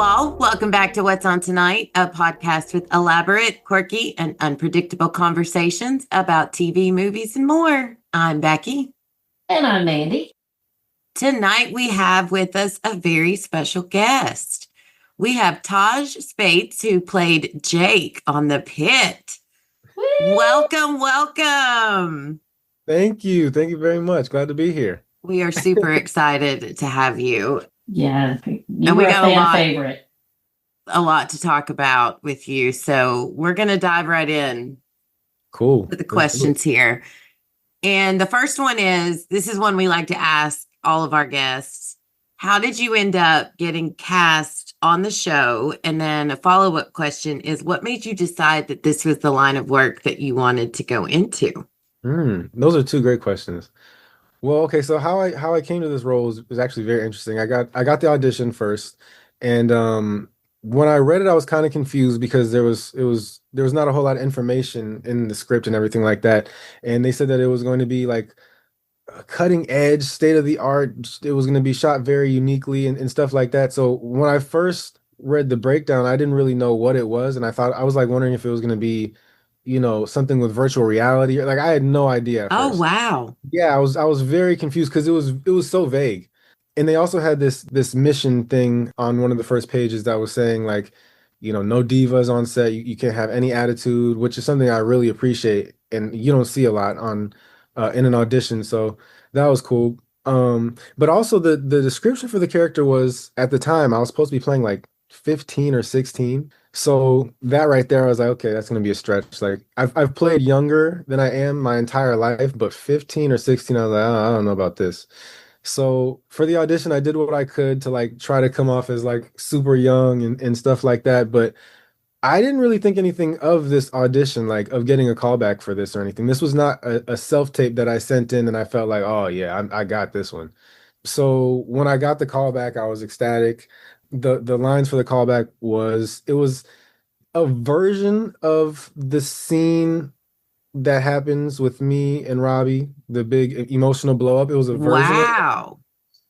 all. Welcome back to What's On Tonight, a podcast with elaborate, quirky, and unpredictable conversations about TV, movies, and more. I'm Becky. And I'm Mandy. Tonight, we have with us a very special guest. We have Taj Speights, who played Jake on the Pitt. Woo! Welcome. Thank you. Thank you very much. Glad to be here. We are super excited to have you. Yeah, you were a fan favorite. A lot to talk about with you. So we're going to dive right in. Cool. With the questions here. And the first one is, this is one we like to ask all of our guests. How did you end up getting cast on the show? And then a follow-up question is, what made you decide that this was the line of work that you wanted to go into? Those are two great questions. Well, okay, so how I came to this role was actually very interesting. I got the audition first, and when I read it, I was kind of confused because there was not a whole lot of information in the script and everything like that. And they said that it was going to be like a cutting edge, state of the art. It was going to be shot very uniquely and stuff like that. So when I first read the breakdown, I didn't really know what it was, and I was like wondering if it was going to be, something with virtual reality. Like I had no idea at Oh, first. wow. Yeah, I was very confused because it was so vague. And they also had this mission thing on one of the first pages that was saying like, no divas on set. You can't have any attitude, which is something I really appreciate, and you don't see a lot on in an audition. So that was cool. But also the description for the character was, at the time I was supposed to be playing like 15 or 16. So that right there, I was like, okay, that's going to be a stretch. Like I've played younger than I am my entire life, but 15 or 16, I was like, I don't know about this. So for the audition, I did what I could to like try to come off as like super young and stuff like that. But I didn't really think anything of this audition, like of getting a callback for this or anything. This was not a self-tape that I sent in and I felt like, oh yeah, I got this one. So when I got the callback, I was ecstatic. The lines for the callback it was a version of the scene that happens with me and Robbie, the big emotional blow up. It was a version of it, Wow.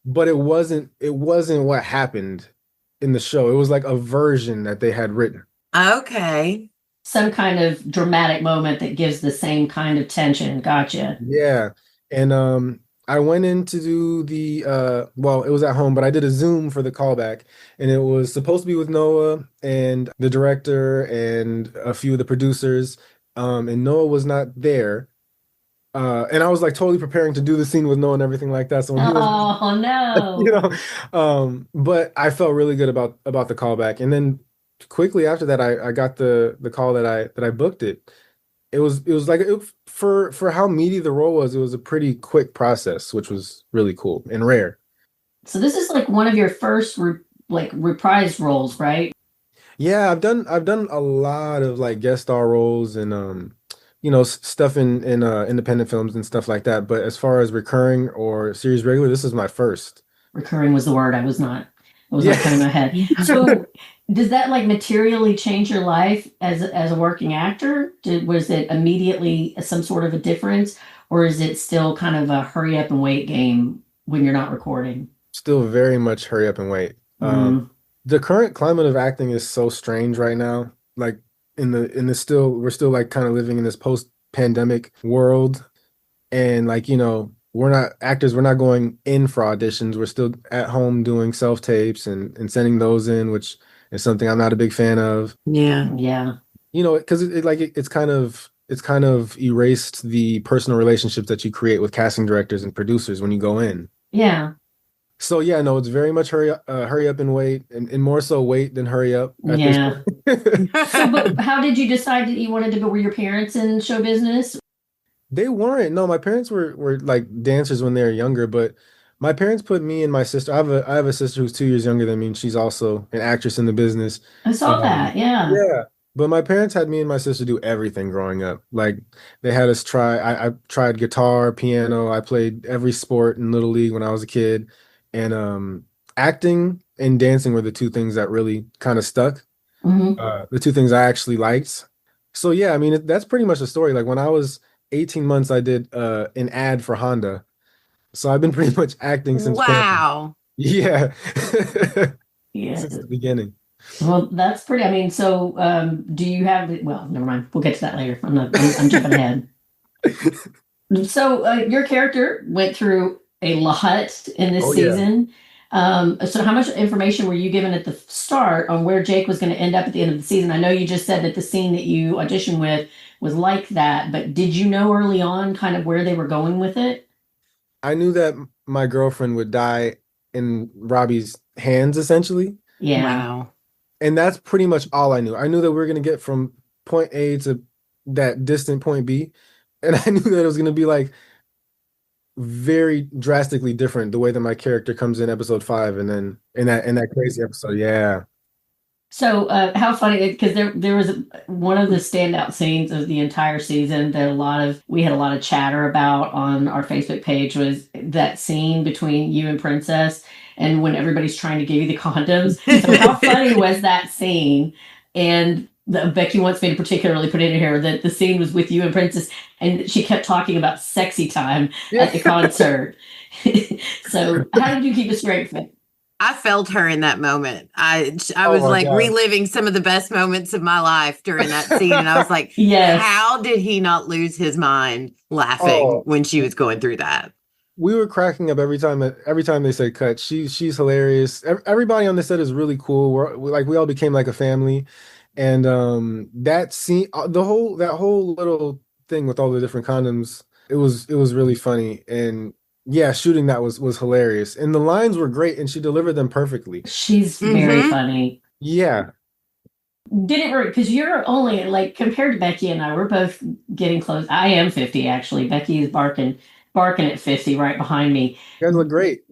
but it wasn't what happened in the show. It was like a version that they had written. Okay. Some kind of dramatic moment that gives the same kind of tension. Gotcha. Yeah. And I went in to do it was at home, but I did a Zoom for the callback, and it was supposed to be with Noah and the director and a few of the producers. And Noah was not there. And I was like totally preparing to do the scene with Noah and everything like that. So when he was, Oh no. but I felt really good about the callback. And then quickly after that, I got the call that I booked it. It was like for how meaty the role was, it was a pretty quick process, which was really cool and rare. So this is like one of your first reprised roles, right? Yeah, I've done a lot of like guest star roles and stuff in independent films and stuff like that. But as far as recurring or series regular, this is my first. Recurring was the word I was not Yeah. coming in my head. So does that like materially change your life as a working actor? Was it immediately some sort of a difference, or is it still kind of a hurry up and wait game when you're not recording? Still very much hurry up and wait. The current climate of acting is so strange right now. Like we're still like kind of living in this post-pandemic world, and like we're not going in for auditions. We're still at home doing self-tapes and sending those in, which is something I'm not a big fan of. Yeah. Yeah. Because it's kind of erased the personal relationships that you create with casting directors and producers when you go in. Yeah. So yeah, no, it's very much hurry up and wait, and more so wait than hurry up at Yeah. this point. So, but how did you decide that you wanted to go? Were your parents in show business? They weren't. No, my parents were like dancers when they were younger, but my parents put me and my sister. I have a sister who's 2 years younger than me, and she's also an actress in the business. I saw that. Yeah. Yeah. But my parents had me and my sister do everything growing up. Like they had us try. I tried guitar, piano. I played every sport in Little League when I was a kid, and acting and dancing were the two things that really kind of stuck. Hmm. The two things I actually liked. So yeah, I mean that's pretty much the story. Like when I was 18 months, I did an ad for Honda. So I've been pretty much acting since then. Wow. Yeah. Yeah. Since the beginning. Well, that's pretty. I mean, so do you have? Well, never mind. We'll get to that later. I'm jumping ahead. So your character went through a lot in this Oh yeah. season. So how much information were you given at the start on where Jake was going to end up at the end of the season? I know you just said that the scene that you auditioned with was like that, but did you know early on kind of where they were going with it? I knew that my girlfriend would die in Robbie's hands, essentially. Yeah. Wow. And that's pretty much all I knew. I knew that we were going to get from point A to that distant point B. And I knew that it was going to be like very drastically different the way that my character comes in episode 5 and then in that crazy episode. Yeah. So how funny because there was one of the standout scenes of the entire season that we had a lot of chatter about on our Facebook page was that scene between you and Princess and when everybody's trying to give you the condoms. So how funny was that scene? And Becky wants me to particularly put in here that the scene was with you and Princess, and she kept talking about sexy time at the Yeah. concert. So how did you keep a straight face? I felt her in that moment. I Oh was my like God. reliving some of the best moments of my life during that scene, and I was like, Yes. how did he not lose his mind laughing Oh, when she was going through that? we were cracking up every time they said cut. She's hilarious. Everybody on the set is really cool. We all became like a family. And that scene, that whole little thing with all the different condoms, it was really funny. And yeah, shooting that was hilarious. And the lines were great, and she delivered them perfectly. She's very Mm-hmm. funny. Yeah, Did it work? Because you're only like compared to Becky and I, we're both getting close. I am 50 actually. Becky is barking at 50 right behind me. you guys look great.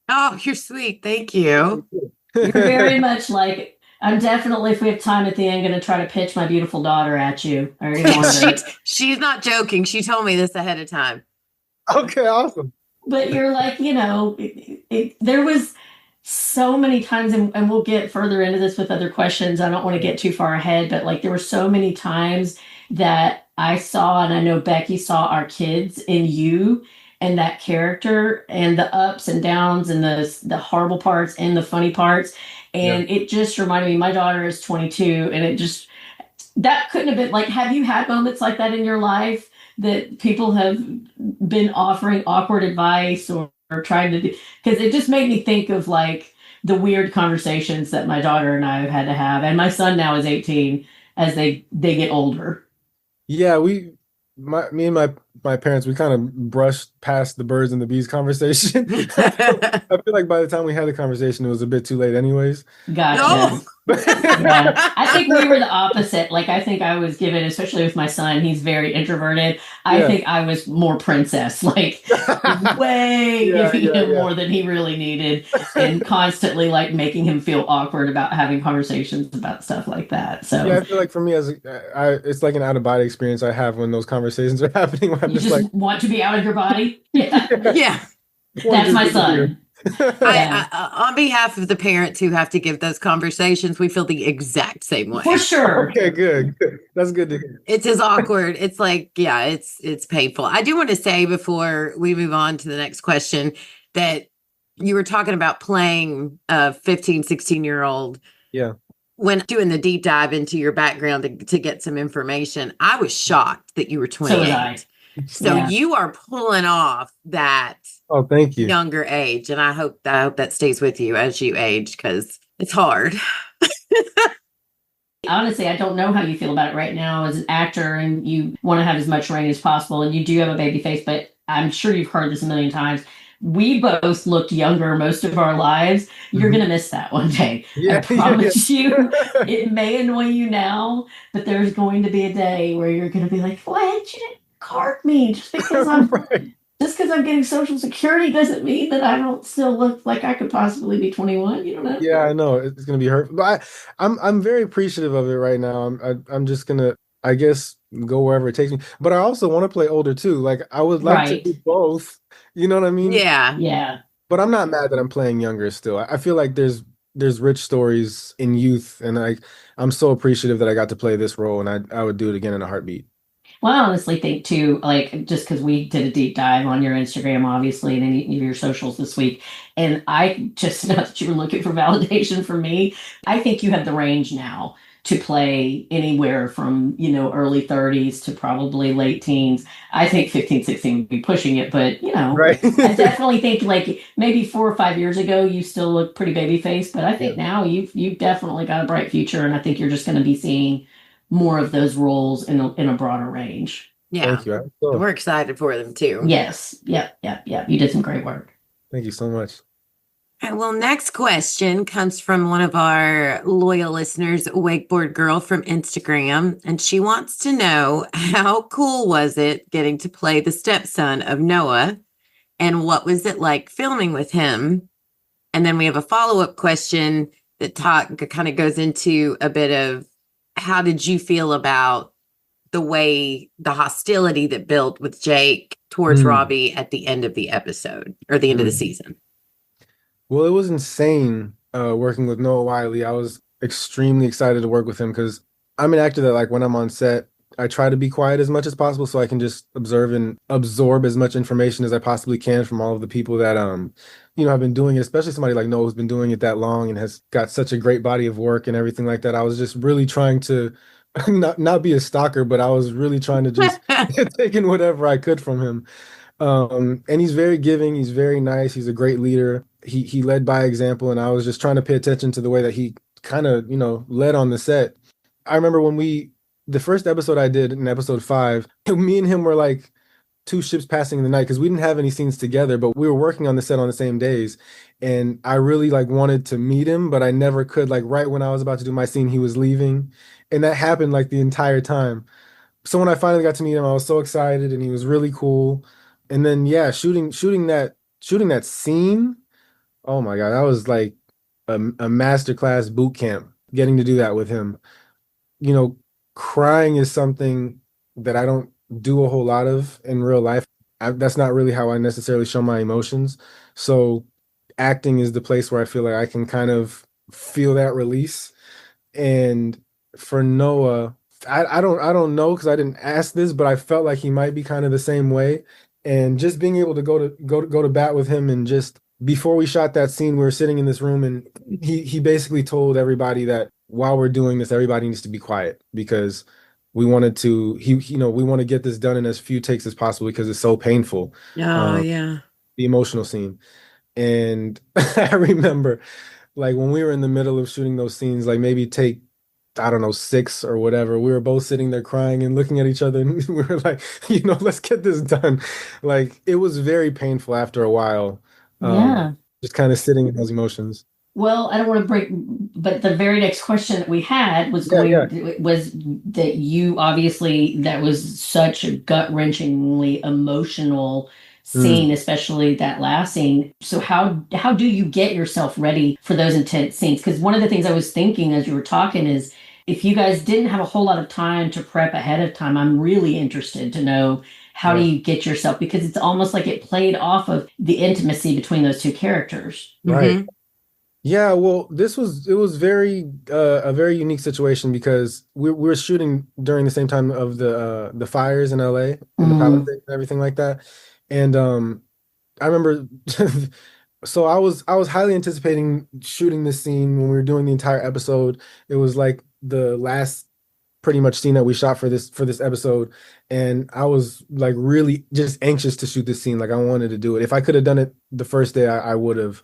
Oh, you're sweet. Thank you. You're very much like I'm definitely, if we have time at the end, going to try to pitch my beautiful daughter at you. I already warned she, her. she's not joking. She told me this ahead of time. Okay, awesome. But you're like, there was so many times, and we'll get further into this with other questions. I don't want to get too far ahead, but like there were so many times that I saw, and I know Becky saw our kids in you and that character and the ups and downs and the horrible parts and the funny parts. Yeah. And it just reminded me, my daughter is 22, and it just that couldn't have been like, have you had moments like that in your life that people have been offering awkward advice or trying to do? Because it just made me think of like the weird conversations that my daughter and I have had to have. And my son now is 18 as they get older. Yeah, me and my parents, we kind of brushed past the birds and the bees conversation. I feel like by the time we had the conversation, it was a bit too late, anyways. Gotcha. No. Yeah, I think we were the opposite. Like, I think I was given, especially with my son, he's very introverted. I Yeah. think I was more princess, like way Yeah, giving yeah, him yeah. more than he really needed, and constantly like making him feel awkward about having conversations about stuff like that. Yeah, So I feel like for me, it's like an out of body experience I have when those conversations are happening. Where I'm you just like, just want to be out of your body. Yeah, Yeah. want that's to my disappear. son. Yeah, On behalf of the parents who have to give those conversations, we feel the exact same for way. sure. Okay, good. That's good to hear. It's as awkward. It's like, yeah, it's painful. I do want to say before we move on to the next question that you were talking about playing a 15, 16-year-old. Yeah. When doing the deep dive into your background to get some information, I was shocked that you were So was I. 28. So Yeah. you are pulling off that Oh, thank you. younger age, and I hope that stays with you as you age because it's hard. Honestly, I don't know how you feel about it right now as an actor, and you want to have as much range as possible, and you do have a baby face, but I'm sure you've heard this a million times. We both looked younger most of our lives. You're Mhm. going to miss that one day. I Yeah, promise you. It may annoy you now, but there's going to be a day where you're going to be like, "What? You didn't card me just because Right. I'm getting Social Security doesn't mean that I don't still look like I could possibly be 21. You don't know." Yeah, I know it's gonna be hurt, but I'm very appreciative of it right now. I'm just gonna, I guess, go wherever it takes me. But I also want to play older too. Like I would like to Right. do both. You know what I mean? Yeah. Yeah. But I'm not mad that I'm playing younger still. I feel like there's rich stories in youth, and I'm so appreciative that I got to play this role, and I would do it again in a heartbeat. Well, I honestly think too, like just because we did a deep dive on your Instagram, obviously, and any of your socials this week, and I just know that you were looking for validation from me. I think you have the range now to play anywhere from, early 30s to probably late teens. I think 15, 16 would be pushing it, but Right. I definitely think like maybe 4 or 5 years ago you still look pretty baby faced, but I Yeah. think now you've definitely got a bright future, and I think you're just going to be seeing more of those roles in a broader range. Yeah. Thank you. And we're excited for them too. Yes. Yep. Yep. Yep. You did some great work. Thank you so much. All right, well, next question comes from one of our loyal listeners, Wakeboard Girl from Instagram, and she wants to know how cool was it getting to play the stepson of Noah, and what was it like filming with him? And then we have a follow-up question that kind of goes into a bit of how did you feel about the hostility that built with Jake towards Mm, Robbie at the end of the episode or the end of the mm. season? Well, it was insane working with Noah Wiley. I was extremely excited to work with him because I'm an actor that like when I'm on set, I try to be quiet as much as possible so I can just observe and absorb as much information as I possibly can from all of the people that have been doing it, especially somebody like Noah who's been doing it that long and has got such a great body of work and everything like that. I was just really trying to not be a stalker, but I was really trying to just take in whatever I could from him. And he's very giving, he's very nice, he's a great leader. He led by example, and I was just trying to pay attention to the way that he kind of, led on the set. I remember when the first episode I did in episode 5, me and him were like two ships passing in the night because we didn't have any scenes together, but we were working on the set on the same days. And I really like wanted to meet him, but I never could. Like right when I was about to do my scene, he was leaving. And that happened like the entire time. So when I finally got to meet him, I was so excited and he was really cool. And then yeah, shooting that scene, oh my God, that was like a masterclass boot camp getting to do that with him. You know, crying is something that I don't do a whole lot of in real life. That's not really how I necessarily show my emotions. So acting is the place where I feel like I can kind of feel that release. And for Noah, I don't know because I didn't ask this, but I felt like he might be kind of the same way. And just being able to go to bat with him and just before we shot that scene, we were sitting in this room and he basically told everybody that while we're doing this, everybody needs to be quiet because we wanted to we want to get this done in as few takes as possible because it's so painful. Oh, Um, yeah. the emotional scene. And I remember like when we were in the middle of shooting those scenes, like maybe take, I don't know, 6 or whatever, we were both sitting there crying and looking at each other and we were like, let's get this done. Like it was very painful after a while. Um, Yeah. just kind of sitting in those emotions. Well, I don't want to break, but the very next question that we had Yeah, yeah. was that you obviously that was such a gut-wrenchingly emotional Mm, scene, especially that last scene. So how do you get yourself ready for those intense scenes? Because one of the things I was thinking as you were talking is if you guys didn't have a whole lot of time to prep ahead of time, I'm really interested to know how do yeah, you get yourself because it's almost like it played off of the intimacy between those two characters. right. Mm-hmm. Yeah, well, it was very a very unique situation because we were shooting during the same time of the fires in LA and the Palisades Mm. and everything like that. And I remember so I was highly anticipating shooting this scene when we were doing the entire episode. It was like the last pretty much scene that we shot for this episode. And I was like really just anxious to shoot this scene. Like I wanted to do it. If I could have done it the first day, I would have.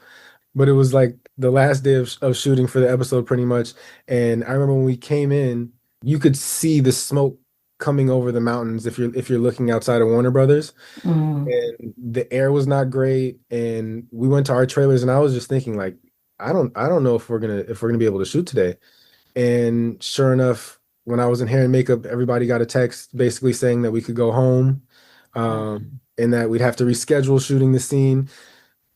But it was like the last day of shooting for the episode pretty much. And I remember when we came in, you could see the smoke coming over the mountains if you're looking outside of Warner Brothers. Mm. And the air was not great. And we went to our trailers and I was just thinking like, I don't know if we're gonna be able to shoot today. And sure enough, when I was in hair and makeup, everybody got a text basically saying that we could go home, and that we'd have to reschedule shooting the scene.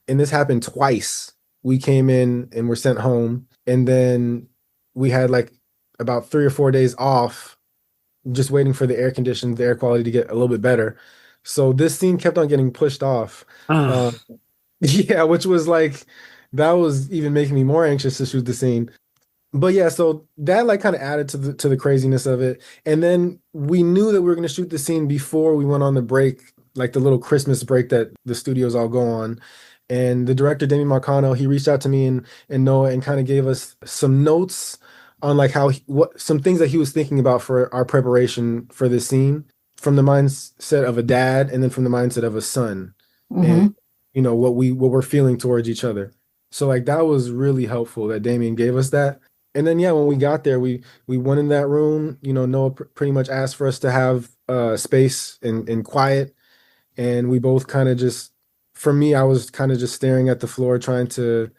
And this happened twice. We came in and were sent home, and then we had like about 3 or 4 days off, just waiting for the air quality to get a little bit better. So this scene kept on getting pushed off. Oh, Uh, yeah, which was like that was even making me more anxious to shoot the scene. But yeah, so that like kind of added to the craziness of it. And then we knew that we were going to shoot the scene before we went on the break, like the little Christmas break that the studios all go on. And the director, Demi Marcano, he reached out to me and Noah and kind of gave us some notes on like what some things that he was thinking about for our preparation for this scene from the mindset of a dad and then from the mindset of a son. And Hmm. what we're feeling towards each other. So like that was really helpful that Damien gave us that. And then yeah, when we got there, we went in that room. Noah pretty much asked for us to have space and quiet, and we both kind of just. For me, I was kind of just staring at the floor, trying to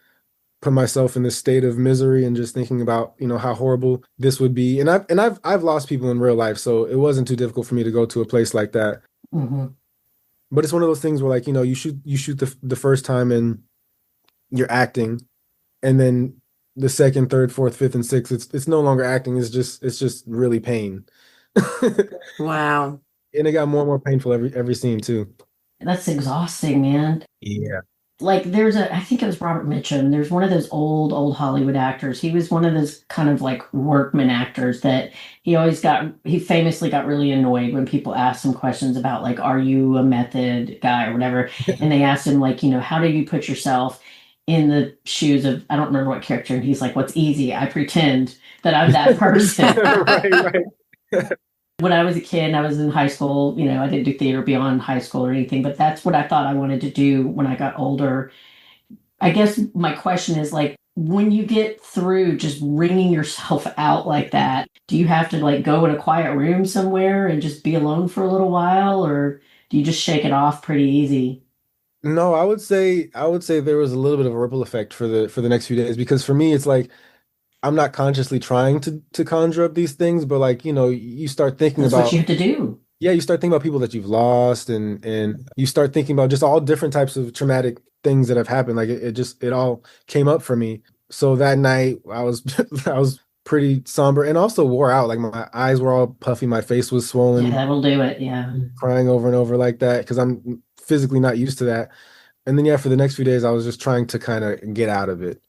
put myself in this state of misery and just thinking about how horrible this would be. And I've lost people in real life, so it wasn't too difficult for me to go to a place like that. Hmm. But it's one of those things where like you shoot the first time and you're acting, and then the second, third, fourth, fifth, and sixth, it's no longer acting. It's just really pain, and Wow. it got more and more painful every scene too. That's exhausting, man. Yeah. Like I think it was Robert Mitchum. There's one of those old Hollywood actors. He was one of those kind of like workman actors that he famously got really annoyed when people asked him questions about like, are you a method guy or whatever? And they asked him like, how do you put yourself in the shoes of, I don't remember what character. And he's like, what's easy? I pretend that I'm that person. Right, right. When I was a kid and I was in high school, I didn't do theater beyond high school or anything, but that's what I thought I wanted to do when I got older. I guess my question is like, when you get through just wringing yourself out like that, do you have to like go in a quiet room somewhere and just be alone for a little while, or do you just shake it off pretty easy? No, I would say there was a little bit of a ripple effect for the next few days, because for me it's like I'm not consciously trying to conjure up these things, but like you start thinking That's what about. you have to do. Yeah, you start thinking about people that you've lost, and you start thinking about just all different types of traumatic things that have happened. Like it all came up for me. So that night I was I was pretty somber and also wore out. Like my eyes were all puffy, my face was Yeah, swollen, that will do it. Yeah. crying over and over like that because I'm physically not used to that. And then yeah, for the next few days I was just trying to kind of get out of it.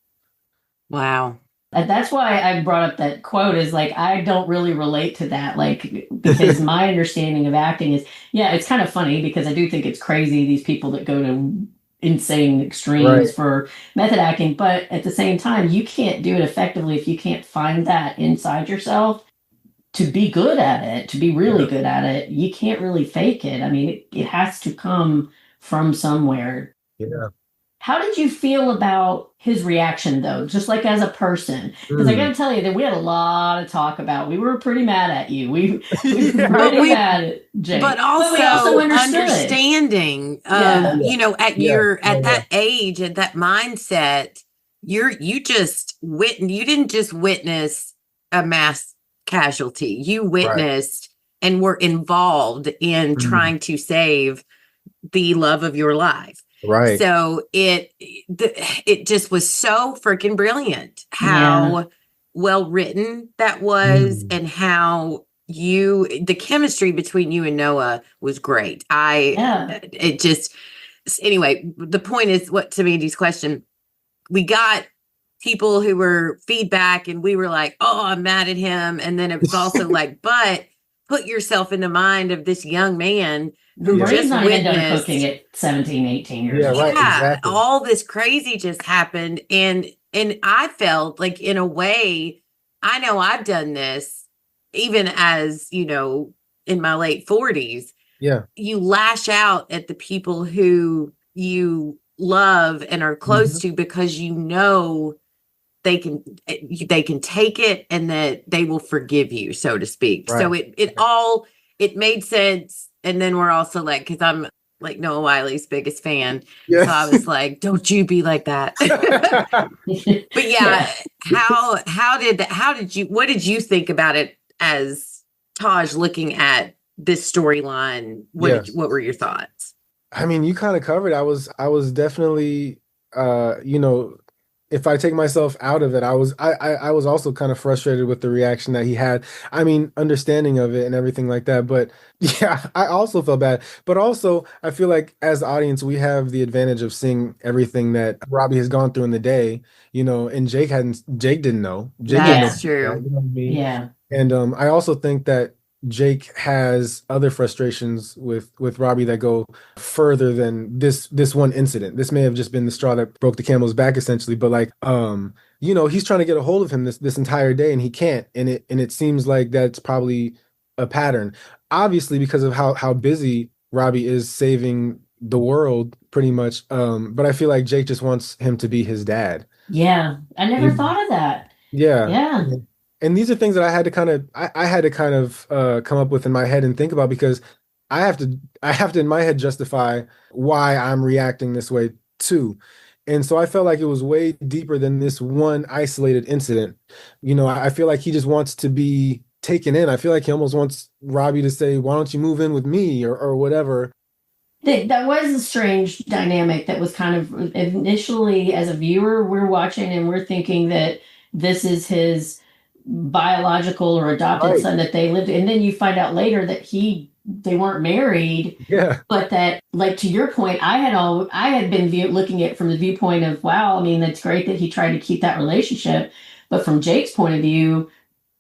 Wow. And that's why I brought up that quote is like, I don't really relate to that. Like, because my understanding of acting is, yeah, it's kind of funny because I do think it's crazy, these people that go to insane Right. extremes for method acting. But at the same time, you can't do it effectively if you can't find that inside yourself to be good at it, to be really Yeah. good at it. You can't really fake it. I mean, it has to come from somewhere. Yeah. How did you feel about his reaction, though, just like as a person? Because I got Mm. to tell you that we had a lot of talk about. We were pretty mad at you. We were Yeah. But pretty we mad at but Jake, but we also also understood. understanding of, Yeah, at Yeah. at Yeah. that age, at that mindset, you didn't just witness a mass casualty. You Right. witnessed and were involved in Mm. trying to save the love of your life. Right. So it just was so freaking brilliant yeah, how well written that was, Mm. and how the chemistry between you and Noah was great. I yeah. it just Anyway, the point is, what to Mandy's question, we got people who were feedback and we were like, oh, I'm mad at him. And then it was also like, but put yourself in the mind of this young man Your who Yeah. brain's just not even done cooking witnessed, at 17, 18 years Yeah, right, old. yeah, exactly. all this crazy just happened. And I felt like, in a way, I know I've done this even as, in my late 40s. Yeah. You lash out at the people who you love and are close Mhm. to, because they can they can take it, and that they will forgive you, so to speak. So Right. it made sense. And then we're also like, because I'm like Noah Wiley's biggest fan, so I Yes. was like, don't you be like that. But yeah, Yeah. how did you what did you think about it as Taj, looking at this storyline? Yes. What were your thoughts? I mean, you kind of covered. I was definitely, uh, you know, if I take myself out of it, I was also kind of frustrated with the reaction that he had. I mean, understanding of it and everything like that. But yeah, I also felt bad. But also, I feel like as the audience, we have the advantage of seeing everything that Robbie has gone through in the day, and Jake didn't know. Jake didn't know Yeah. That's that, true. you know what I mean? Yeah. And I also think that Jake has other frustrations with Robbie that go further than this one incident. This may have just been the straw that broke the camel's back, essentially. But like, he's trying to get a hold of him this entire day, and he can't. And it seems like that's probably a pattern. Obviously, because of how busy Robbie is saving the world, pretty much. But I feel like Jake just wants him to be his dad. Yeah. I never thought of that. Yeah. Yeah. And these are things that I had to kind of come up with in my head and think about because I have to in my head justify why I'm reacting this way too. And so I felt like it was way deeper than this one isolated incident. I feel like he just wants to be taken in. I feel like he almost wants Robbie to say, "Why don't you move in with me?" or whatever. That was a strange dynamic that was kind of initially, as a viewer, we're watching and we're thinking that this is his biological or adopted Right. son that they lived, and then you find out later that they weren't married, Yeah. but that, like, to your point, I had been looking at it from the viewpoint of, wow, I mean, that's great that he tried to keep that relationship, but from Jake's point of view,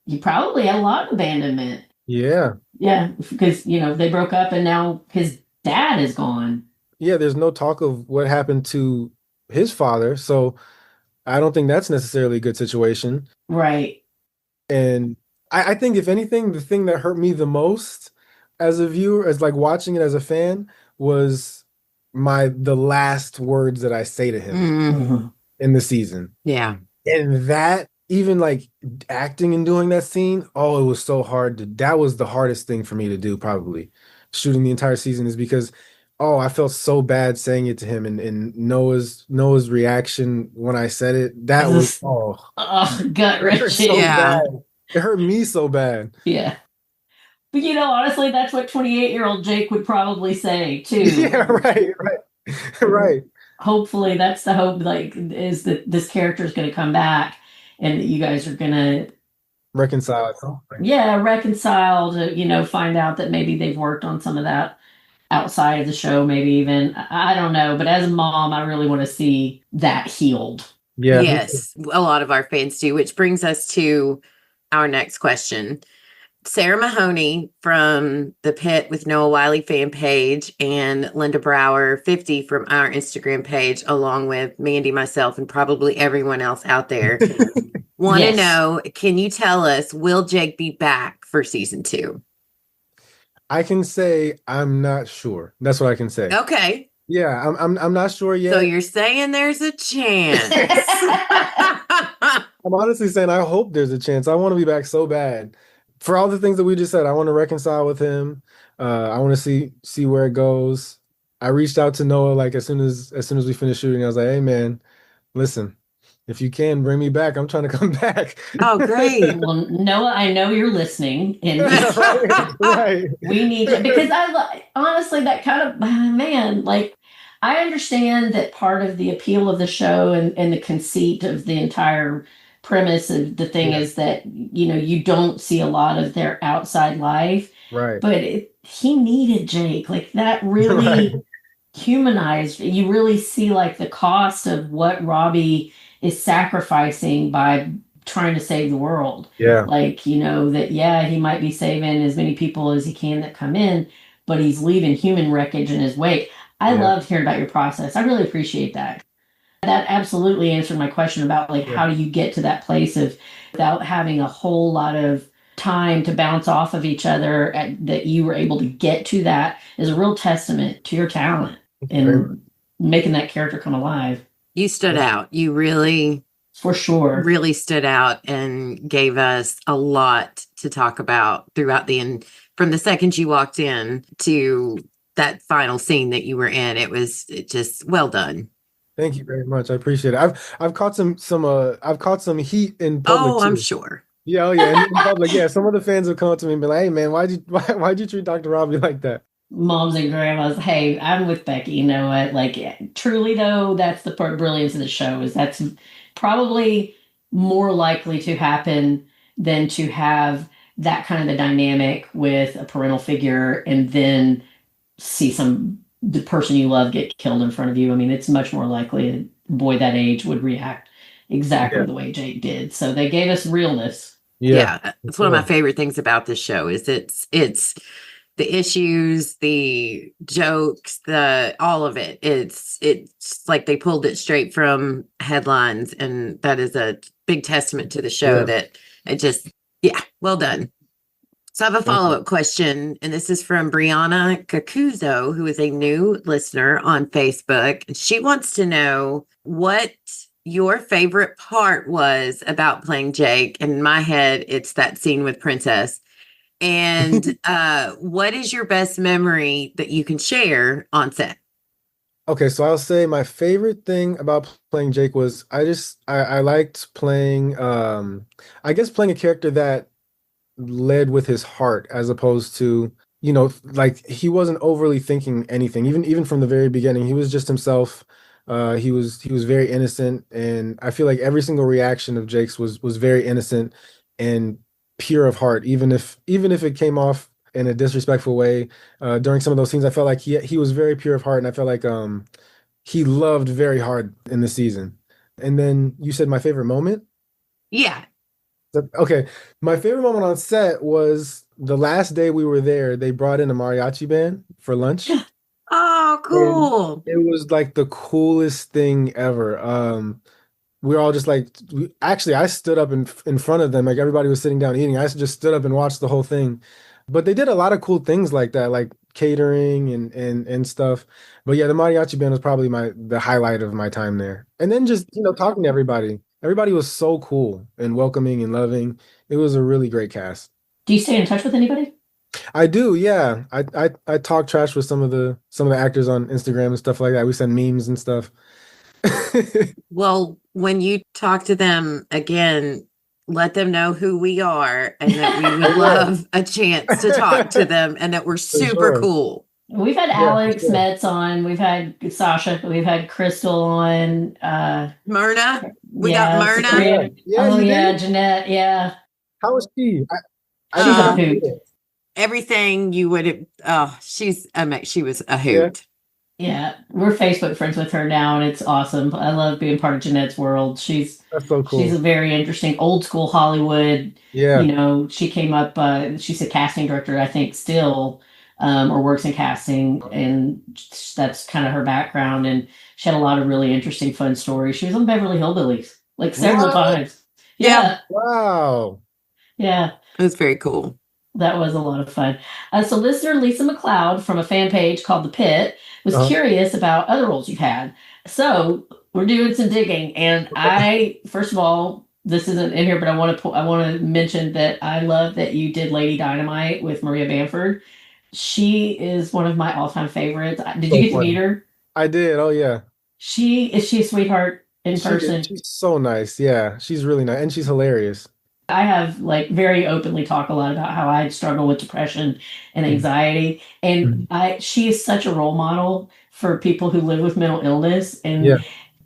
he probably had a lot of abandonment. Yeah. Yeah, because they broke up and now his dad is gone. Yeah, there's no talk of what happened to his father, so I don't think that's necessarily a good situation. Right. And I think if anything, the thing that hurt me the most as a viewer, as like watching it as a fan, was the last words that I say to him Mm, Mhm. in the season. yeah. And that, even like acting and doing that scene, oh, it was so hard that was the hardest thing for me to do, probably shooting the entire season, is because oh, I felt so bad saying it to him, and Noah's reaction when I said it, that was oh, Oh, gut it hurt so wrenching. Yeah. bad. It hurt me so bad. Yeah. But honestly, that's what 28-year-old Jake would probably say Yeah, too. right. Right. Hopefully, that's the hope, like, is that this character is going to come back and that you guys are going to, Reconcile at some point. yeah, reconcile to, find out that maybe they've worked on some of that outside of the show, maybe even. I don't know. But as a mom, I really want to see that healed. Yeah, me too. Yes, a lot of our fans do, which brings us to our next question. Sarah Mahoney from the Pitt with Noah Wiley fan page and Linda Brower 50 from our Instagram page, along with Mandy, myself, and probably everyone else out there, want to Yes. know, can you tell us, will Jake be back for season 2? I can say I'm not sure. That's what I can say. Okay. Yeah, I'm not sure So yet. you're saying there's a chance. I'm honestly saying I hope there's a chance. I want to be back so bad. For all the things that we just said, I want to reconcile with him. I want to see where it goes. I reached out to Noah like as soon as we finished shooting. I was like, "Hey man, listen, if you can bring me back, I'm trying to come back." Oh, great. Well, Noah, I know you're listening, and Right. we need you because honestly, that kind of, man, like, I understand that part of the appeal of the show and the conceit of the entire premise of the thing Yeah. is that you don't see a lot of their outside life, Right. but he needed Jake, like, that really Right. humanized. You really see, like, the cost of what Robbie is sacrificing by trying to save the world. Yeah. Like, that, yeah, he might be saving as many people as he can that come in, but he's leaving human wreckage in his wake. I Yeah. loved hearing about your process. I really appreciate that. That absolutely answered my question about, like, Yeah. how do you get to that place of without having a whole lot of time to bounce off of each other, that you were able to get to that is a real testament to your talent Very much. in making that character come alive. You stood out. You really, For sure. really stood out and gave us a lot to talk about throughout from the second you walked in to that final scene that you were in. It just well done. Thank you very much. I appreciate it. I've caught I've caught some heat in public Oh, I'm too. sure. Yeah, oh yeah, and in public, yeah. Some of the fans have come up to me and be like, "Hey man, why'd you treat Dr. Robbie like that?" Moms and grandmas, hey, I'm with Becky. You know what? Like, truly though, that's the brilliance of the show, is that's probably more likely to happen than to have that kind of a dynamic with a parental figure and then see the person you love get killed in front of you. I mean, it's much more likely a boy that age would react exactly Yeah. the way Jake did. So they gave us realness. Yeah. Yeah, For it's one of my sure. favorite things about this show is it's the issues, the jokes, the all of it. It's like they pulled it straight from headlines, and that is a big testament to the show Yeah. that it just yeah, well done. So I have a Thank you. follow-up question, and this is from Brianna Kakuzo, who is a new listener on Facebook. And she wants to know what your favorite part was about playing Jake. And in my head, it's that scene with Princess. And what is your best memory that you can share on set? Okay, so I'll say my favorite thing about playing Jake was I liked playing I guess playing a character that led with his heart as opposed to, like he wasn't overly thinking anything. Even from the very beginning, he was just himself. He was very innocent, and I feel like every single reaction of Jake's was very innocent and pure of heart, even if it came off in a disrespectful way. During some of those scenes, I felt like he was very pure of heart, and I felt like he loved very hard in the season. And then you said my favorite moment? Yeah. Okay, my favorite moment on set was the last day we were there. They brought in a mariachi band for lunch, Oh, and cool. it was like the coolest thing ever. We were all just like, actually, I stood up in front of them, like everybody was sitting down eating. I just stood up and watched the whole thing. But they did a lot of cool things like that, like catering and stuff. But yeah, the mariachi band was probably the highlight of my time there. And then just, talking to everybody. Everybody was so cool and welcoming and loving. It was a really great cast. Do you stay in touch with anybody? I do, yeah. I talk trash with some of the actors on Instagram and stuff like that. We send memes and stuff. Well, when you talk to them again, let them know who we are and that we would I will. love a chance to talk to them and that we're For super sure. cool. We've had Yeah, for Alex sure. Metz on, we've had Sasha, we've had Crystal on, Myrna, we got yeah, Myrna. Yeah. Sabrina. Yeah, Oh you yeah, did? Jeanette, yeah. How was she? I did She's a not see Um, hoot. it. everything you would have, oh, she was a Yeah, hoot. Yeah, we're Facebook friends with her now, and it's awesome. I love being part of Jeanette's world. that's so She's a cool. very interesting old school Hollywood. Yeah. She came up. She's a casting director, I think, still, or works in casting, and that's kind of her background. And she had a lot of really interesting, fun stories. She was on Beverly Hillbillies like several What? times. Yeah, Yeah, Wow. yeah. it was very cool. That was a lot of fun. So, listener Lisa McLeod from a fan page called The Pit was Uh-huh. curious about other roles you've had. So, we're doing some digging, and first of all, this isn't in here, but I want to mention that I love that you did Lady Dynamite with Maria Bamford. She is one of my all-time favorites. Did you So get to meet funny. her? I did. Oh yeah. She a sweetheart in She is. person. She's so nice. Yeah. She's really nice. And she's hilarious. I have like very openly talk a lot about how I struggle with depression and Mhm. anxiety. And Mhm. she is such a role model for people who live with mental illness. And Yeah.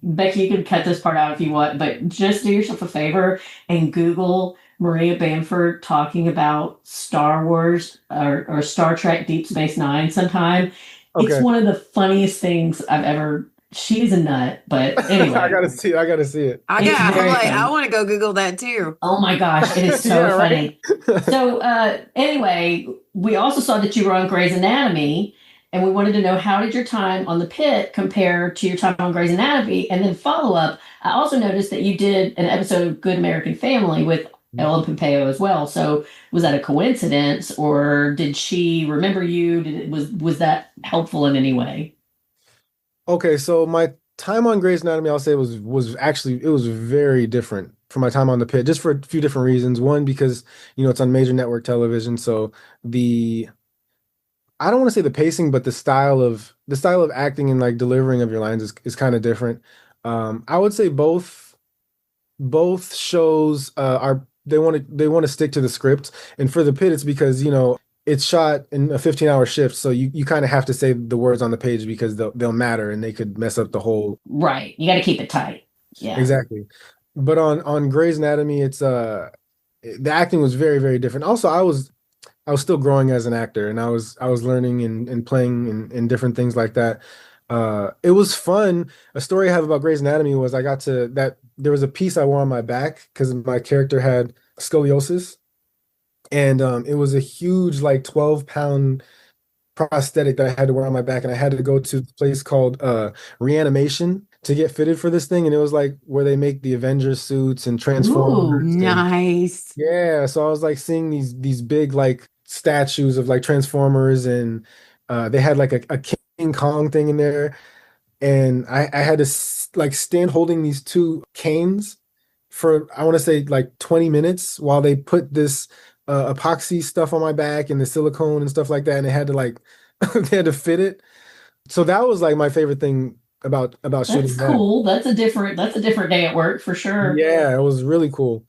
Becky, you can cut this part out if you want, but just do yourself a favor and Google Maria Bamford talking about Star Wars or Star Trek Deep Space Nine sometime. It's Okay. one of the funniest things I've ever. She's a nut, but I anyway, gotta see it. I gotta see it. it's I'm very like, I funny. want to go Google that too. Oh my gosh, it is so Yeah, right? funny. So, anyway, we also saw that you were on Grey's Anatomy, and we wanted to know how did your time on the Pit compare to your time on Grey's Anatomy? And then follow up, I also noticed that you did an episode of Good American Family with Ellen Pompeo as well. So, was that a coincidence, or did she remember you? Was that helpful in any way? Okay, so my time on Grey's Anatomy, I'll say was actually it was very different from my time on the Pit, just for a few different reasons. One, because it's on major network television, so the I don't want to say the pacing, but the style of acting and like delivering of your lines is kind of different. I would say both shows are they want to stick to the script, and for the Pit, it's because it's shot in a 15-hour shift, so you kind of have to say the words on the page because they'll matter and they could mess up the whole. Right, you got to keep it tight. Yeah. Exactly. but on Grey's Anatomy, it's the acting was very, very different. Also, I was still growing as an actor, and I was learning and playing in different things like that. It was fun. A story I have about Grey's Anatomy was I got to that there was a piece I wore on my back because my character had scoliosis, and it was a huge like 12-pound prosthetic that I had to wear on my back, and I had to go to a place called Reanimation to get fitted for this thing, and it was like where they make the Avengers suits and Ooh. Transformers and Nice. yeah, so I was like seeing these big like statues of like Transformers and they had like a King Kong thing in there and I had to like stand holding these two canes for I want to say like 20 minutes while they put this epoxy stuff on my back and the silicone and stuff like that and they had to like they had to fit it. So that was like my favorite thing about That's shooting that. cool. That's a different day at work for sure. Yeah, it was really cool.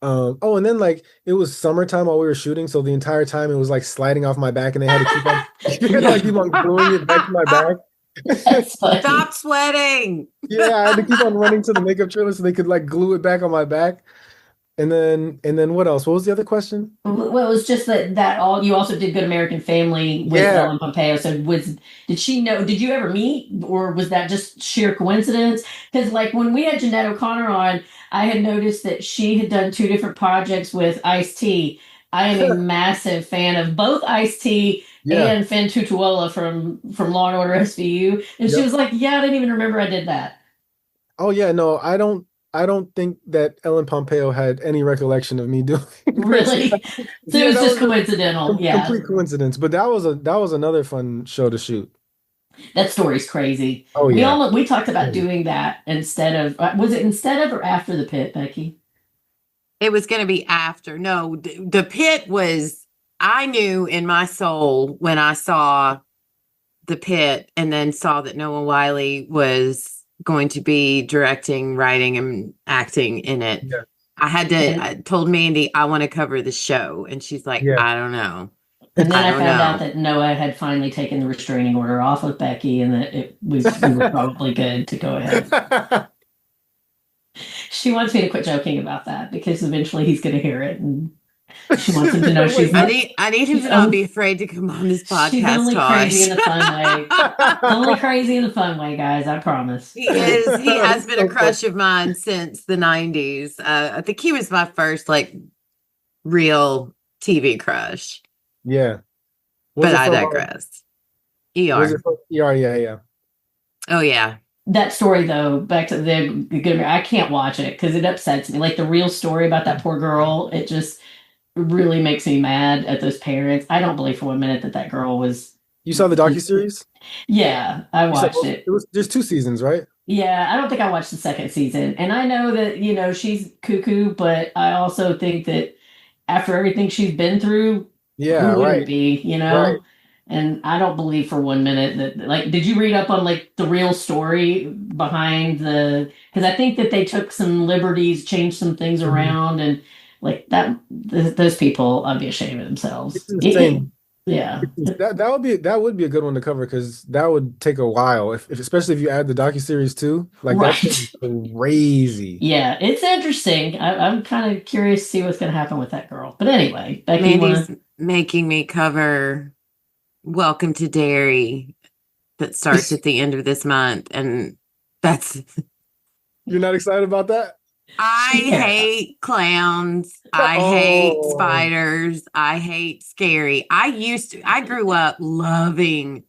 Oh, and then like it was summertime while we were shooting, so the entire time it was like sliding off my back, and they had to keep on they had to like keep on gluing it back to my back. That's funny. Stop sweating. Yeah, I had to keep on running to the makeup trailer so they could like glue it back on my back. And then what else? What was the other question? Well, it was just that all you also did Good American Family with Yeah. Ellen Pompeo. So did she know? Did you ever meet, or was that just sheer coincidence? Because like when we had Jeanette O'Connor on, I had noticed that she had done two different projects with Ice-T. I am a massive fan of both Ice-T Yeah. and Finn Tutuola from Law and Order SVU, and she Yep. was like, "Yeah, I didn't even remember I did that." Oh yeah, no, I don't think that Ellen Pompeo had any recollection of me doing Really? So it Yeah, was that just was a coincidental. Yeah. complete coincidence. But that was another fun show to shoot. That story's crazy. Oh We yeah. all we talked about doing that instead of was it instead of or after the pit, Becky? It was going to be after. No, the Pit was, I knew in my soul when I saw the Pit and then saw that Noah Wiley was going to be directing, writing, and acting in it. Yeah. I told Mandy, I want to cover the show. And she's like, Yeah. I don't know. And then I I don't found out know. that Noah had finally taken the restraining order off of Becky, and that we were probably good to go ahead. She wants me to quit joking about that because eventually he's going to hear it, and she wants him to know she's Wait, not. I need him She's to not only, be afraid to come on this she's podcast, only crazy in Tosh. the fun way. Only crazy in the fun way, guys. I promise. He is. He has been a So funny. crush of mine since the 90s. I think he was my first like real TV crush. Yeah. Was But it I from digress. was it ER. from ER? Yeah, yeah. Oh yeah. That story, though, back to the good. I can't watch it because it upsets me. Like the real story about that poor girl, it just really makes me mad at those parents. I don't believe for one minute that that girl was. You saw the docuseries? Yeah, I You saw watched it. there's two seasons, right? Yeah, I don't think I watched the second season. And I know that, she's cuckoo, but I also think that after everything she's been through, who Yeah, wouldn't right. be? Right. And I don't believe for one minute that, like, did you read up on, like, the real story behind because I think that they took some liberties, changed some things Mhm. around, and, like, those people, I'd be ashamed of themselves. It's insane. Yeah. That would be a good one to cover because that would take a while if especially if you add the docuseries too. Like that's Right. crazy. Yeah, it's interesting. I'm kind of curious to see what's going to happen with that girl. But anyway, Becky, you want Mandy's to? making me cover Welcome to Dairy that starts at the end of this month. And that's You're not excited about that? I Yeah. hate clowns. I hate Oh, spiders. I hate scary. I grew up loving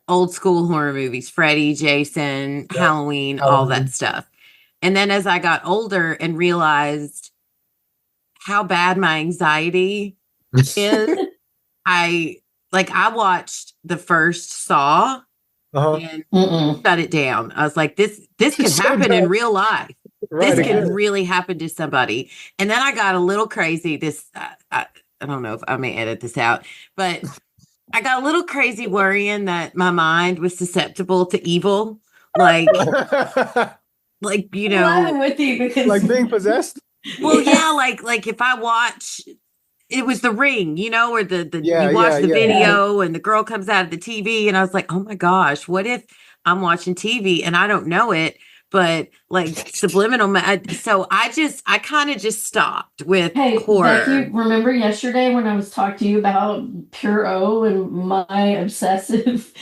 old school horror movies, Freddy, Jason, yep. Halloween, all that Halloween. stuff. And then as I got older and realized how bad my anxiety is, I watched the first Saw Uh-huh. and Mm-mm. shut it down. I was like, this can Shut happen in down. real life. Right, This Yeah. can again. really happen to somebody. And then I got a little crazy. I don't know if I may edit this out, but I got a little crazy worrying that my mind was susceptible to evil. Like, I'm laughing with you because Like being possessed? well, yeah, yeah, like if I watch, it was The Ring, where Yeah, you watch yeah, the yeah. video and the girl comes out of the TV, and I was like, oh my gosh, what if I'm watching TV and I don't know it, but like subliminal. So I kind of just stopped with Hey, horror. Becky, remember yesterday when I was talking to you about Pure O and my obsessive,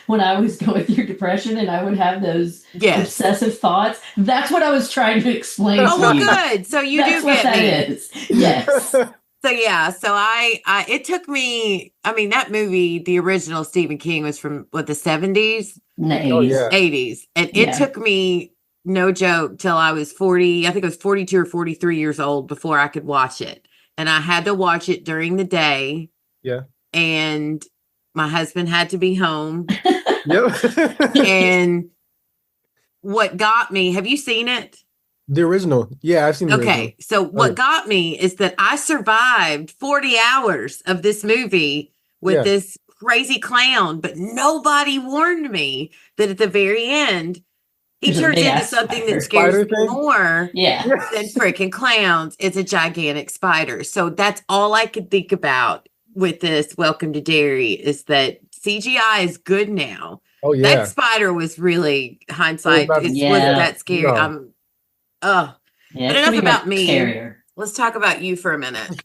when I was going through depression and I would have those Yes. obsessive thoughts? That's what I was trying to explain Oh, to well, you. good. So you That's do what get that me. is. Yes. So yeah, so I it took me, I mean, that movie, the original Stephen King was from what, the 70s, In the Oh 80s. yeah. 80s. And it Yeah. took me, no joke, till I was 40, I think I was 42 or 43 years old before I could watch it. And I had to watch it during the day, Yeah. and my husband had to be home. Yep. And what got me, have you seen it? The original. Yeah, I've seen the original. Okay, so Oh yeah. what got me is that I survived 40 hours of this movie with Yeah. this crazy clown, but nobody warned me that at the very end, he There's a turns big into ass something that spider. scares Spider me thing. more Yeah. Yeah. than freaking clowns. It's a gigantic spider. So that's all I could think about with this Welcome to Derry, is that CGI is good now. Oh That yeah. spider was really, It was hindsight, about. it wasn't Yeah. Yeah. that scary. No. Oh, Yeah. but It could enough be much about me. scarier. Let's talk about you for a minute.